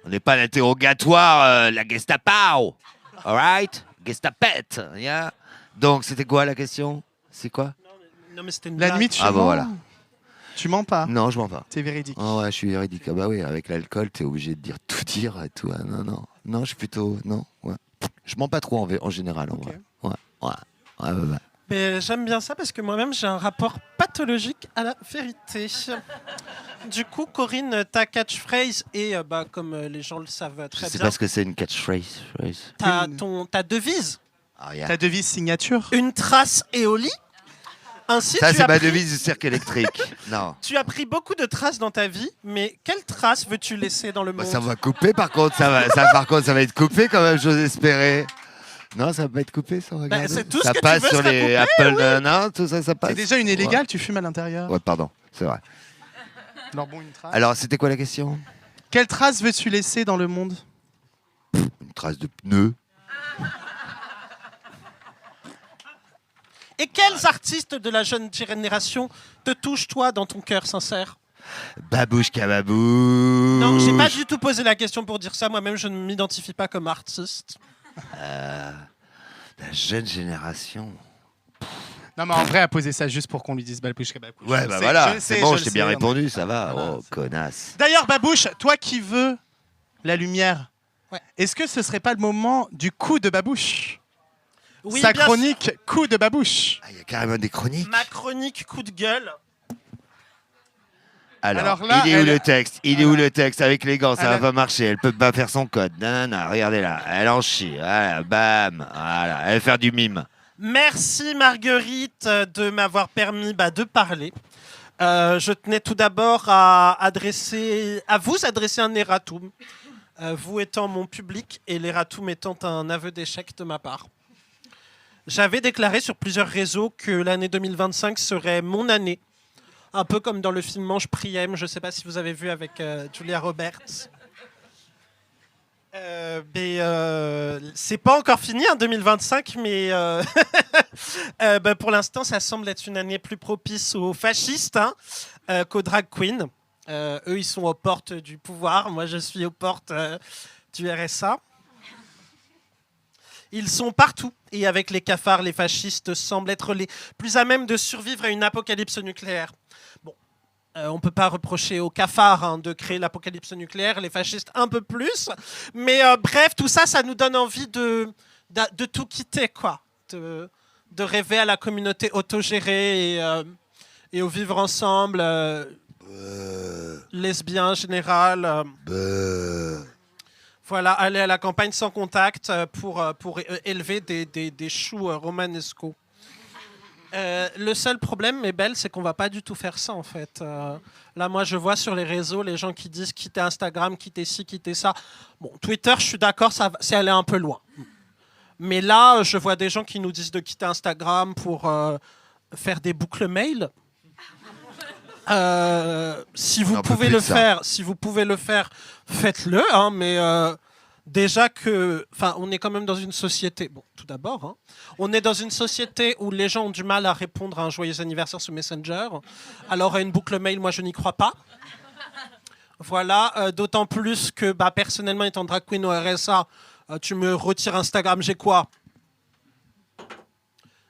[SPEAKER 3] On n'est pas à l'interrogatoire, la Gestapo. Alright? Gestapette. Yeah. Donc, c'était quoi la question? C'est quoi?
[SPEAKER 4] Non, mais c'était une
[SPEAKER 1] La
[SPEAKER 4] blague.
[SPEAKER 1] nuit, tu
[SPEAKER 3] Ah,
[SPEAKER 1] mens.
[SPEAKER 3] bon, voilà.
[SPEAKER 1] Tu mens pas.
[SPEAKER 3] Non, je mens pas.
[SPEAKER 1] T'es véridique.
[SPEAKER 3] Oh ouais, je suis véridique. Ah bah oui, avec l'alcool, t'es obligé de dire tout dire et tout. Ah, non. Non, je suis plutôt... Non, ouais. Je mens pas trop en général, en
[SPEAKER 1] Ok.
[SPEAKER 3] vrai. Ouais.
[SPEAKER 4] Mais j'aime bien ça parce que moi-même, j'ai un rapport pathologique à la vérité. Du coup, Corinne, ta catchphrase est, comme les gens le savent
[SPEAKER 3] Je
[SPEAKER 4] très
[SPEAKER 3] sais
[SPEAKER 4] bien,
[SPEAKER 3] pas ce que c'est une catchphrase.
[SPEAKER 4] ta devise.
[SPEAKER 3] Rien.
[SPEAKER 1] Ta devise signature?
[SPEAKER 4] Une trace et au lit. Ainsi,
[SPEAKER 3] Ça,
[SPEAKER 4] tu
[SPEAKER 3] c'est
[SPEAKER 4] as
[SPEAKER 3] ma
[SPEAKER 4] pris-
[SPEAKER 3] devise du cercle électrique. Non.
[SPEAKER 4] Tu as pris beaucoup de traces dans ta vie, mais quelles traces veux-tu laisser dans le
[SPEAKER 3] Bah,
[SPEAKER 4] monde?
[SPEAKER 3] ça va couper, par contre. Par contre, ça va être coupé quand même, j'ose espérer. Non, ça va pas être coupé, ça, regarde.
[SPEAKER 4] c'est tout ce
[SPEAKER 3] Ça
[SPEAKER 4] que tu
[SPEAKER 3] passe
[SPEAKER 4] veux
[SPEAKER 3] sur
[SPEAKER 4] sera
[SPEAKER 3] les
[SPEAKER 4] coupé,
[SPEAKER 3] Apple, non, tout ça, ça passe.
[SPEAKER 1] C'est déjà une illégale, tu fumes à l'intérieur.
[SPEAKER 3] Ouais, pardon, c'est vrai.
[SPEAKER 1] Alors bon, une trace.
[SPEAKER 3] Alors, c'était quoi la question?
[SPEAKER 1] Quelle trace veux-tu laisser dans le monde?
[SPEAKER 3] Une trace de pneu.
[SPEAKER 4] Et quels artistes de la jeune génération te touchent, toi, dans ton cœur sincère?
[SPEAKER 3] Babouche Kababouche.
[SPEAKER 4] Non, j'ai pas du tout posé la question pour dire ça. Moi-même, je ne m'identifie pas comme artiste.
[SPEAKER 3] La jeune génération.
[SPEAKER 1] Non, mais en vrai, à poser ça juste pour qu'on lui dise Babouche Kababouche.
[SPEAKER 3] Ouais,
[SPEAKER 1] Je
[SPEAKER 3] bah
[SPEAKER 1] sais,
[SPEAKER 3] voilà,
[SPEAKER 1] je
[SPEAKER 3] c'est
[SPEAKER 1] sais,
[SPEAKER 3] bon,
[SPEAKER 1] je
[SPEAKER 3] je
[SPEAKER 1] le
[SPEAKER 3] t'ai bien
[SPEAKER 1] sais.
[SPEAKER 3] répondu, ça va.
[SPEAKER 1] Voilà,
[SPEAKER 3] Oh,
[SPEAKER 1] c'est
[SPEAKER 3] connasse.
[SPEAKER 1] D'ailleurs, Babouche, toi qui veux la lumière,
[SPEAKER 4] Ouais.
[SPEAKER 1] est-ce que ce serait pas le moment du coup de Babouche?
[SPEAKER 4] Oui,
[SPEAKER 1] Sa
[SPEAKER 4] bien
[SPEAKER 1] chronique coup de Babouche.
[SPEAKER 3] Ah, il y a carrément des chroniques.
[SPEAKER 4] sûr. Ma chronique coup de gueule.
[SPEAKER 1] Alors là,
[SPEAKER 3] il est où
[SPEAKER 1] elle-
[SPEAKER 3] le texte? Il est où le texte? Avec les gants, ça
[SPEAKER 1] Elle
[SPEAKER 3] va
[SPEAKER 1] a-
[SPEAKER 3] pas marcher. Elle peut pas faire son code. Non, non, non, regardez là. Elle en chie. Voilà, bam. Voilà, elle va faire du mime.
[SPEAKER 4] Merci Marguerite de m'avoir permis de parler. Je tenais tout d'abord à vous adresser un erratum, vous étant mon public et l'erratum étant un aveu d'échec de ma part. J'avais déclaré sur plusieurs réseaux que l'année 2025 serait mon année, un peu comme dans le film Mange Priem, je ne sais pas si vous avez vu avec Julia Roberts. C'est pas encore fini en 2025, mais pour l'instant, ça semble être une année plus propice aux fascistes qu'aux drag queens. Eux, ils sont aux portes du pouvoir. Moi, je suis aux portes du RSA. Ils sont partout. Et avec les cafards, les fascistes semblent être les plus à même de survivre à une apocalypse nucléaire. Bon, on ne peut pas reprocher aux cafards de créer l'apocalypse nucléaire, les fascistes un peu plus. Mais bref, tout ça, ça nous donne envie de tout quitter, quoi. De rêver à la communauté autogérée et au vivre ensemble, lesbiens en général. Voilà, aller à la campagne sans contact pour élever des choux romanesco. Le seul problème, mes belles, c'est qu'on va pas du tout faire ça, en fait. Là, moi, je vois sur les réseaux les gens qui disent quitter Instagram, quitter ci, quitter ça. Bon, Twitter, je suis d'accord, c'est aller un peu loin. Mais là, je vois des gens qui nous disent de quitter Instagram pour faire des boucles mail. Si vous pouvez le faire, faites-le. Mais déjà que, on est quand même dans une société. Bon, tout d'abord, on est dans une société où les gens ont du mal à répondre à un joyeux anniversaire sur Messenger. Alors à une boucle mail, moi, je n'y crois pas. Voilà, d'autant plus que, personnellement, étant drag queen au RSA, tu me retires Instagram, j'ai quoi?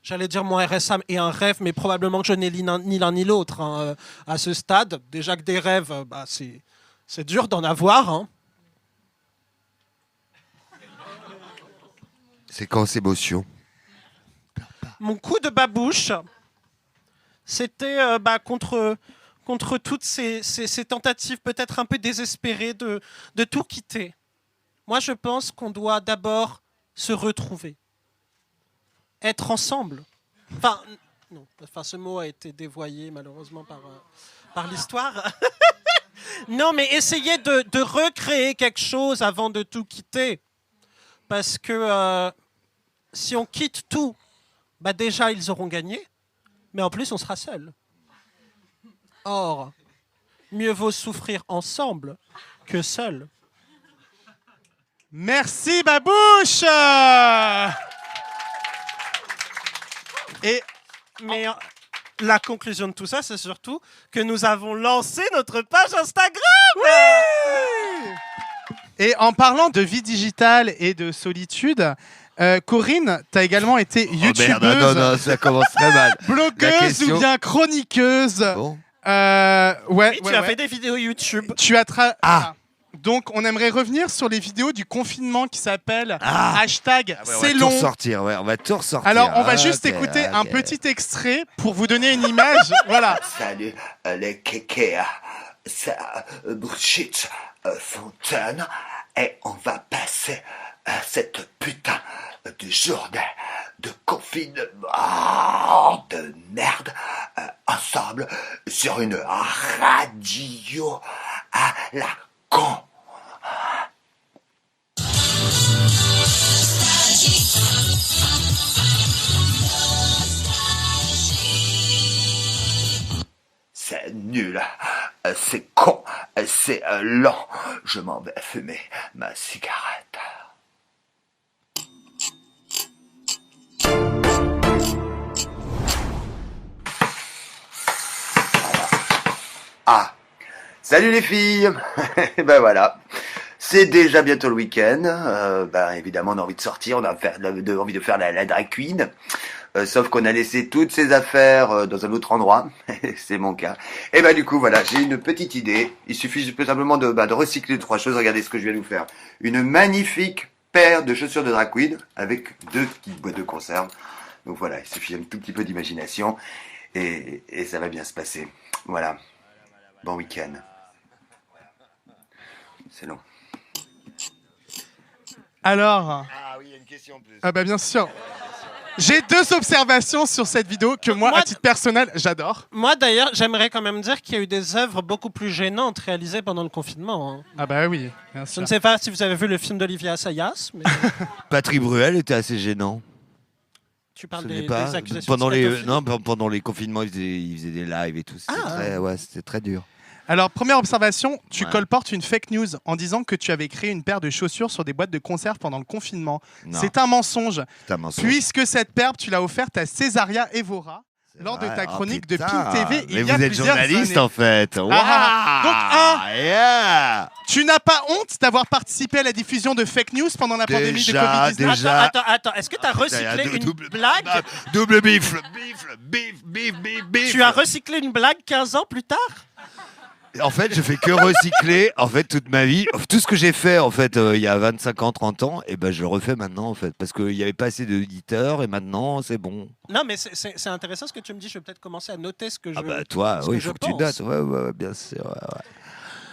[SPEAKER 4] J'allais dire mon RSA est un rêve, mais probablement que je n'ai ni l'un ni l'autre à ce stade. Déjà que des rêves, c'est dur d'en avoir.
[SPEAKER 3] Séquence émotion.
[SPEAKER 4] Mon coup de babouche, c'était contre toutes ces tentatives peut-être un peu désespérées de tout quitter. Moi, je pense qu'on doit d'abord se retrouver. Être ensemble. Ce mot a été dévoyé malheureusement par l'histoire. Non, mais essayer de recréer quelque chose avant de tout quitter. Parce que si on quitte tout, déjà ils auront gagné, mais en plus on sera seul. Or, mieux vaut souffrir ensemble que seul.
[SPEAKER 1] Merci Babouche.
[SPEAKER 4] Mais la conclusion de tout ça, c'est surtout que nous avons lancé notre page Instagram.
[SPEAKER 1] Et en parlant de vie digitale et de solitude, Corinne, tu as également été youtubeuse,
[SPEAKER 3] Oh merde, non, ça commence très mal. La
[SPEAKER 1] blogueuse
[SPEAKER 3] question-
[SPEAKER 1] ou bien chroniqueuse.
[SPEAKER 3] Bon.
[SPEAKER 1] Ouais,
[SPEAKER 4] Tu as fait des vidéos YouTube.
[SPEAKER 1] Tu as
[SPEAKER 3] Ah.
[SPEAKER 1] Donc, on aimerait revenir sur les vidéos du confinement qui s'appellent hashtag
[SPEAKER 3] Ah ouais, on
[SPEAKER 1] c'est
[SPEAKER 3] va
[SPEAKER 1] long.
[SPEAKER 3] tout ressortir, ouais, on va tout ressortir.
[SPEAKER 1] Alors, on va juste
[SPEAKER 3] Ok,
[SPEAKER 1] écouter un
[SPEAKER 3] ok.
[SPEAKER 1] petit extrait pour vous donner une image. Voilà.
[SPEAKER 5] Salut les kékés, c'est Brigitte Fontaine et on va passer cette putain de journée de confinement de merde ensemble sur une radio à la con. C'est nul, c'est con, c'est lent. Je m'en vais fumer ma cigarette. Ah, salut les filles. Ben voilà, c'est déjà bientôt le week-end. Ben évidemment, on a envie de sortir, on a envie de faire la drag queen. Sauf qu'on a laissé toutes ses affaires dans un autre endroit. C'est mon cas. Et ben du coup, voilà, j'ai une petite idée. Il suffit tout simplement de recycler 3 choses. Regardez ce que je viens de vous faire. Une magnifique paire de chaussures de drag queen avec 2 petites boîtes de conserve. Donc voilà, il suffit un tout petit peu d'imagination et ça va bien se passer. Voilà. Bon week-end. C'est long.
[SPEAKER 1] Alors,
[SPEAKER 3] Ah oui, il y a une question en plus.
[SPEAKER 1] ah bah bien sûr. J'ai 2 observations sur cette vidéo que moi,
[SPEAKER 4] Moi,
[SPEAKER 1] à titre personnel, j'adore.
[SPEAKER 4] Moi d'ailleurs, j'aimerais quand même dire qu'il y a eu des œuvres beaucoup plus gênantes réalisées pendant le confinement. Hein.
[SPEAKER 1] Ah bah oui, bien
[SPEAKER 4] Je
[SPEAKER 1] sûr.
[SPEAKER 4] ne sais pas si vous avez vu le film d'Olivia Assayas, mais
[SPEAKER 3] Patrick Bruel était assez gênant.
[SPEAKER 4] tu parles
[SPEAKER 3] Ce
[SPEAKER 4] des,
[SPEAKER 3] n'est pas
[SPEAKER 4] des accusations
[SPEAKER 3] pendant
[SPEAKER 4] de
[SPEAKER 3] les
[SPEAKER 4] scatophilie.
[SPEAKER 3] pendant les confinements, il faisait des lives et tout. C'était très dur.
[SPEAKER 1] Alors, première observation, tu
[SPEAKER 3] Ouais.
[SPEAKER 1] colportes une fake news en disant que tu avais créé une paire de chaussures sur des boîtes de conserve pendant le confinement.
[SPEAKER 3] Non,
[SPEAKER 1] C'est un mensonge,
[SPEAKER 3] c'est un mensonge.
[SPEAKER 1] puisque cette paire, tu l'as offerte à Césaria Evora
[SPEAKER 3] C'est
[SPEAKER 1] lors de
[SPEAKER 3] vrai.
[SPEAKER 1] ta
[SPEAKER 3] Oh,
[SPEAKER 1] chronique de
[SPEAKER 3] putain.
[SPEAKER 1] Pink TV il
[SPEAKER 3] Mais
[SPEAKER 1] y a
[SPEAKER 3] vous êtes
[SPEAKER 1] plusieurs
[SPEAKER 3] journaliste
[SPEAKER 1] années.
[SPEAKER 3] en fait. Waouh. Yeah.
[SPEAKER 1] Tu n'as pas honte d'avoir participé à la diffusion de fake news pendant la pandémie de Covid-19
[SPEAKER 3] déjà.
[SPEAKER 4] Attends, est-ce que tu as recyclé une blague
[SPEAKER 3] Double bif.
[SPEAKER 4] Tu as recyclé une blague 15 ans plus tard?
[SPEAKER 3] En fait, je fais que recycler en fait toute ma vie. Tout ce que j'ai fait en fait il y a 25 ans, 30 ans, et ben je le refais maintenant en fait parce qu'il n'y avait pas assez d'auditeurs et maintenant c'est bon.
[SPEAKER 4] Non, mais c'est intéressant ce que tu me dis. Je vais peut-être commencer à noter ce que je.
[SPEAKER 3] Ah bah toi,
[SPEAKER 4] ce
[SPEAKER 3] oui,
[SPEAKER 4] que
[SPEAKER 3] il
[SPEAKER 4] je
[SPEAKER 3] faut que tu
[SPEAKER 4] pense.
[SPEAKER 3] notes. Ouais, bien sûr. Ouais.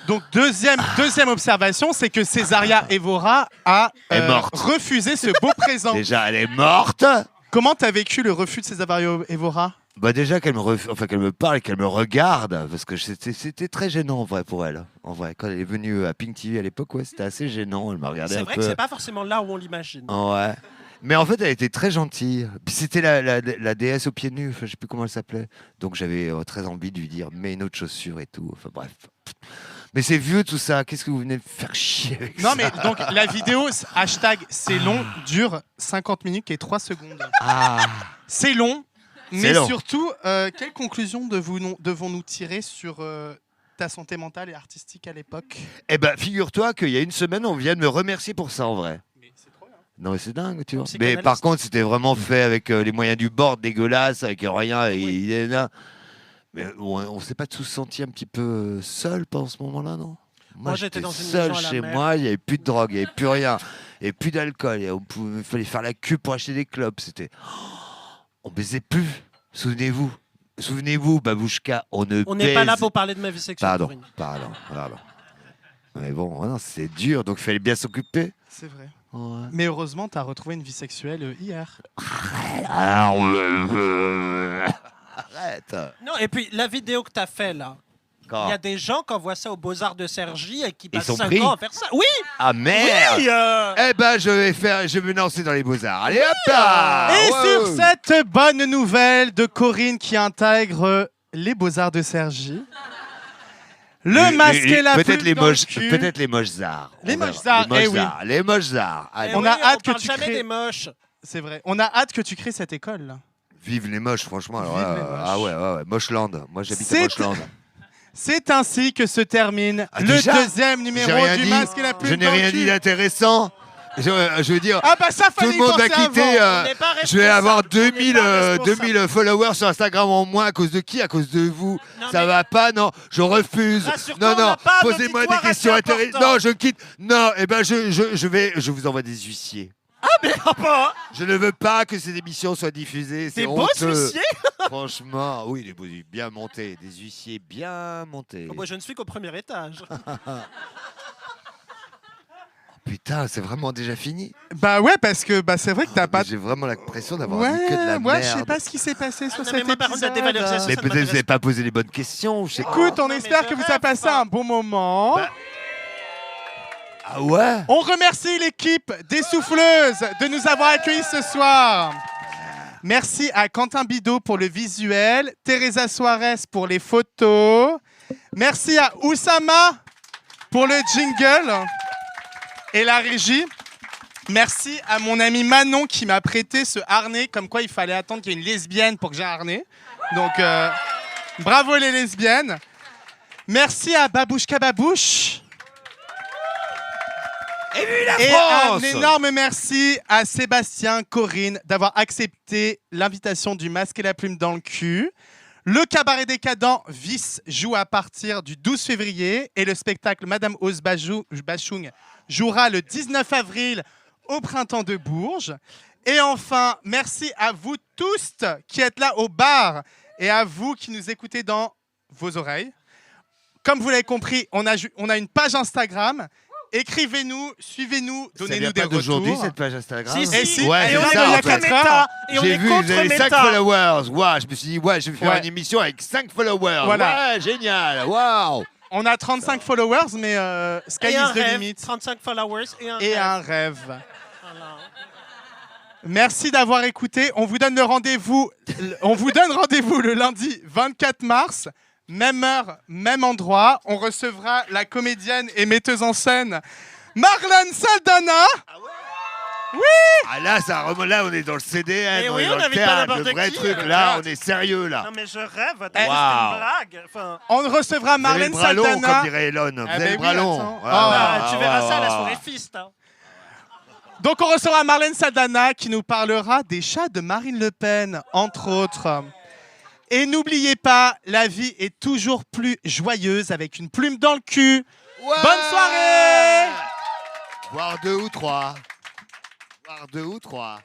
[SPEAKER 1] Donc, deuxième observation, c'est que Césaria Evora a
[SPEAKER 3] Est morte.
[SPEAKER 1] refusé ce beau présent.
[SPEAKER 3] Déjà, elle est morte.
[SPEAKER 1] Comment t'as vécu le refus de Césaria Evora?
[SPEAKER 3] Bah déjà qu'elle me parle et qu'elle me regarde parce que c'était très gênant en vrai pour elle. En vrai, quand elle est venue à Pink TV à l'époque, ouais, c'était assez gênant. Elle m'a regardé
[SPEAKER 4] C'est
[SPEAKER 3] un
[SPEAKER 4] vrai
[SPEAKER 3] peu.
[SPEAKER 4] que c'est pas forcément là où on l'imagine.
[SPEAKER 3] Ouais. Mais en fait, elle était très gentille. Puis c'était la déesse aux pieds nus. Enfin, je sais plus comment elle s'appelait. Donc j'avais très envie de lui dire mets une autre chaussure et tout. Enfin bref. Mais c'est vieux tout ça. Qu'est-ce que vous venez de faire chier avec
[SPEAKER 1] Non,
[SPEAKER 3] ça
[SPEAKER 1] mais donc la vidéo, hashtag c'est long, dure 50 minutes et 3 secondes.
[SPEAKER 3] Ah.
[SPEAKER 1] C'est long, mais
[SPEAKER 3] C'est long.
[SPEAKER 1] surtout, quelle conclusion devons-nous tirer sur ta santé mentale et artistique à l'époque?
[SPEAKER 3] Eh ben, figure-toi qu'il y a une semaine, on vient de me remercier pour ça en vrai.
[SPEAKER 1] Mais c'est trop bien.
[SPEAKER 3] Non, mais c'est dingue, tu vois.
[SPEAKER 4] Comme
[SPEAKER 3] Mais
[SPEAKER 4] psychanalyste.
[SPEAKER 3] par contre, c'était vraiment fait avec les moyens du bord, dégueulasse, avec rien. Et là. Mais on s'est pas tous senti un petit peu seul pendant ce moment-là, non?
[SPEAKER 4] Moi, j'étais dans une
[SPEAKER 3] seul
[SPEAKER 4] maison à la
[SPEAKER 3] chez
[SPEAKER 4] mer.
[SPEAKER 3] moi, il n'y avait plus de drogue, il n'y avait plus rien, il n'y avait plus d'alcool, il fallait faire la queue pour acheter des clopes. C'était. On baisait plus, souvenez-vous. Souvenez-vous, Babouchka, on ne
[SPEAKER 4] On n'est pas là
[SPEAKER 3] baise-
[SPEAKER 4] pour parler de ma vie sexuelle.
[SPEAKER 3] Pardon,
[SPEAKER 4] Corinne.
[SPEAKER 3] pardon. Mais bon, voilà, c'est dur, donc il fallait bien s'occuper.
[SPEAKER 1] C'est vrai.
[SPEAKER 3] Ouais.
[SPEAKER 1] Mais heureusement, t'as retrouvé une vie sexuelle hier.
[SPEAKER 3] Alors, arrête.
[SPEAKER 4] Non, et puis la vidéo que tu as fait là,
[SPEAKER 3] Quand
[SPEAKER 4] il y a des gens qui envoient ça aux Beaux-Arts de Cergy et qui passent
[SPEAKER 3] sont
[SPEAKER 4] 5
[SPEAKER 3] pris
[SPEAKER 4] ans à faire ça. Oui,
[SPEAKER 3] Ah merde
[SPEAKER 4] oui,
[SPEAKER 3] Eh ben, je vais me lancer dans les beaux-arts. Allez, hop là
[SPEAKER 1] Et
[SPEAKER 3] Wow.
[SPEAKER 1] sur cette bonne nouvelle de Corinne qui intègre les Beaux-Arts de Cergy, le masque et la
[SPEAKER 3] peut-être
[SPEAKER 1] pub
[SPEAKER 3] les
[SPEAKER 1] dans le
[SPEAKER 3] moches,
[SPEAKER 1] cul.
[SPEAKER 3] peut-être les moches-arts.
[SPEAKER 1] Les
[SPEAKER 3] On verra.
[SPEAKER 1] moches-arts,
[SPEAKER 3] les
[SPEAKER 1] eh oui.
[SPEAKER 3] moches-arts, les moches-arts. Allez,
[SPEAKER 4] Eh
[SPEAKER 1] On
[SPEAKER 4] oui,
[SPEAKER 1] a hâte que
[SPEAKER 4] parle
[SPEAKER 1] tu
[SPEAKER 4] jamais
[SPEAKER 1] crées-
[SPEAKER 4] des moches.
[SPEAKER 1] C'est vrai. On a hâte que tu crées cette école. là.
[SPEAKER 3] vive les moches, franchement. Alors,
[SPEAKER 1] Vive les moches.
[SPEAKER 3] Ah ouais, Mocheland. Moi, j'habite à
[SPEAKER 1] C'est-
[SPEAKER 3] Mocheland.
[SPEAKER 1] C'est ainsi que se termine
[SPEAKER 3] Ah,
[SPEAKER 1] le
[SPEAKER 3] déjà
[SPEAKER 1] deuxième
[SPEAKER 3] J'ai
[SPEAKER 1] numéro
[SPEAKER 3] rien
[SPEAKER 1] du
[SPEAKER 3] dit.
[SPEAKER 1] masque et la pub
[SPEAKER 3] Je n'ai
[SPEAKER 1] dans le
[SPEAKER 3] rien
[SPEAKER 1] cul.
[SPEAKER 3] dit d'intéressant. Je veux dire,
[SPEAKER 1] Ah bah ça
[SPEAKER 3] tout
[SPEAKER 1] fallait
[SPEAKER 3] le monde va
[SPEAKER 1] y penser
[SPEAKER 3] quitter.
[SPEAKER 1] avant.
[SPEAKER 4] On n'est pas
[SPEAKER 3] Je vais avoir
[SPEAKER 4] responsable, on n'est pas responsable.
[SPEAKER 3] 2000 followers sur Instagram en moins à cause de qui? À cause de vous.
[SPEAKER 4] Non,
[SPEAKER 3] Ça
[SPEAKER 4] mais-
[SPEAKER 3] va pas, non. Je refuse.
[SPEAKER 4] Rassure-toi,
[SPEAKER 3] Non,
[SPEAKER 4] on
[SPEAKER 3] non.
[SPEAKER 4] n'a pas un
[SPEAKER 3] Posez-moi des
[SPEAKER 4] auditoire
[SPEAKER 3] questions
[SPEAKER 4] assez
[SPEAKER 3] intéressantes.
[SPEAKER 4] important.
[SPEAKER 3] Non, je quitte. Non, eh ben je vous envoie des huissiers.
[SPEAKER 4] Papa,
[SPEAKER 3] Je ne veux pas que ces émissions soient diffusées. C'est
[SPEAKER 4] T'es beau, ce
[SPEAKER 3] honteux.
[SPEAKER 4] huissier.
[SPEAKER 3] Franchement, oui, des beaux, bien montés, des huissiers bien montés.
[SPEAKER 4] Oh, moi, je ne suis qu'au premier étage.
[SPEAKER 3] Putain, c'est vraiment déjà fini.
[SPEAKER 1] Bah ouais, parce que c'est vrai que t'as pas...
[SPEAKER 3] J'ai vraiment l'impression d'avoir
[SPEAKER 1] Ouais,
[SPEAKER 3] dit que de la
[SPEAKER 1] moi
[SPEAKER 3] merde.
[SPEAKER 1] je sais pas ce qui s'est passé sur
[SPEAKER 4] non,
[SPEAKER 1] cet
[SPEAKER 4] mais moi, par contre, la
[SPEAKER 1] épisode.
[SPEAKER 4] dévalorisation,
[SPEAKER 3] Mais
[SPEAKER 4] ça
[SPEAKER 3] peut-être que vous
[SPEAKER 4] m'intéresse
[SPEAKER 3] n'avez pas posé les bonnes questions. Je sais pas.
[SPEAKER 1] Écoute, on
[SPEAKER 4] mais
[SPEAKER 1] espère
[SPEAKER 4] je
[SPEAKER 1] que vous
[SPEAKER 4] rêve,
[SPEAKER 1] avez passé
[SPEAKER 4] enfin.
[SPEAKER 1] un bon moment.
[SPEAKER 3] Bah. Ah ouais.
[SPEAKER 1] On remercie l'équipe des Souffleuses de nous avoir accueillis ce soir. Merci à Quentin Bidot pour le visuel, Teresa Suarez pour les photos. Merci à Oussama pour le jingle et la régie. Merci à mon ami Manon qui m'a prêté ce harnais, comme quoi il fallait attendre qu'il y ait une lesbienne pour que j'ai un harnais. Donc, bravo les lesbiennes. Merci à Babouchka Babouche.
[SPEAKER 3] Et vive la
[SPEAKER 1] Et
[SPEAKER 3] France.
[SPEAKER 1] un énorme merci à Sébastien, Corinne, d'avoir accepté l'invitation du Masque et la Plume dans le cul. Le Cabaret Décadent Vice joue à partir du 12 février et le spectacle Madame Ose Bachung jouera le 19 avril au Printemps de Bourges. Et enfin, merci à vous tous qui êtes là au bar et à vous qui nous écoutez dans vos oreilles. Comme vous l'avez compris, on a une page Instagram. Écrivez-nous, suivez-nous, donnez-nous des
[SPEAKER 3] d'aujourd'hui
[SPEAKER 1] retours.
[SPEAKER 3] cette page Instagram.
[SPEAKER 4] Si, si.
[SPEAKER 1] Et si,
[SPEAKER 3] Ouais,
[SPEAKER 1] et
[SPEAKER 3] c'est
[SPEAKER 1] on
[SPEAKER 3] ça,
[SPEAKER 1] est
[SPEAKER 3] en
[SPEAKER 1] il y a
[SPEAKER 3] fait.
[SPEAKER 1] 4 heures.
[SPEAKER 4] Et on
[SPEAKER 3] J'ai
[SPEAKER 4] est
[SPEAKER 3] vu,
[SPEAKER 4] contre
[SPEAKER 3] vous avez 5
[SPEAKER 4] méta.
[SPEAKER 3] followers. Waouh, je me suis dit, ouais, je vais faire
[SPEAKER 1] Ouais.
[SPEAKER 3] une émission avec 5 followers.
[SPEAKER 1] Voilà.
[SPEAKER 3] Ouais, génial. Waouh.
[SPEAKER 1] On a 35 followers, mais sky
[SPEAKER 4] Et
[SPEAKER 1] is
[SPEAKER 4] un
[SPEAKER 1] the
[SPEAKER 4] rêve,
[SPEAKER 1] limit.
[SPEAKER 4] 35 followers
[SPEAKER 1] Et
[SPEAKER 4] rêve.
[SPEAKER 1] un rêve.
[SPEAKER 4] Voilà.
[SPEAKER 1] Merci d'avoir écouté. On vous donne rendez-vous le lundi 24 mars, même heure, même endroit. On recevra la comédienne et metteuse en scène Marlène Saldana.
[SPEAKER 3] Ah là, ça remonte. Là, on est dans le CDN,
[SPEAKER 4] Eh
[SPEAKER 3] on
[SPEAKER 4] oui,
[SPEAKER 3] est
[SPEAKER 4] on
[SPEAKER 3] dans le
[SPEAKER 4] n'invite pas
[SPEAKER 3] théâtre,
[SPEAKER 4] n'importe
[SPEAKER 3] le vrai
[SPEAKER 4] qui.
[SPEAKER 3] truc. Là, on est sérieux là.
[SPEAKER 4] Non mais je rêve,
[SPEAKER 3] Wow.
[SPEAKER 4] c'était une blague. Enfin,
[SPEAKER 1] On recevra
[SPEAKER 3] Vous avez
[SPEAKER 1] Marlène
[SPEAKER 3] le bras long,
[SPEAKER 1] Saldana.
[SPEAKER 3] comme dirait Elon. Vous
[SPEAKER 1] Ah
[SPEAKER 3] avez
[SPEAKER 1] ben
[SPEAKER 3] le bras
[SPEAKER 1] oui,
[SPEAKER 3] long.
[SPEAKER 1] attends.
[SPEAKER 3] Voilà.
[SPEAKER 4] tu verras ça à la
[SPEAKER 3] Ah,
[SPEAKER 4] soirée Fist. Hein.
[SPEAKER 1] Donc on recevra Marlène Saldana qui nous parlera des chats de Marine Le Pen, entre autres. Et n'oubliez pas, la vie est toujours plus joyeuse avec une plume dans le cul.
[SPEAKER 3] Ouais.
[SPEAKER 1] Bonne soirée.
[SPEAKER 3] Voire 2 ou 3. Voire 2 ou 3.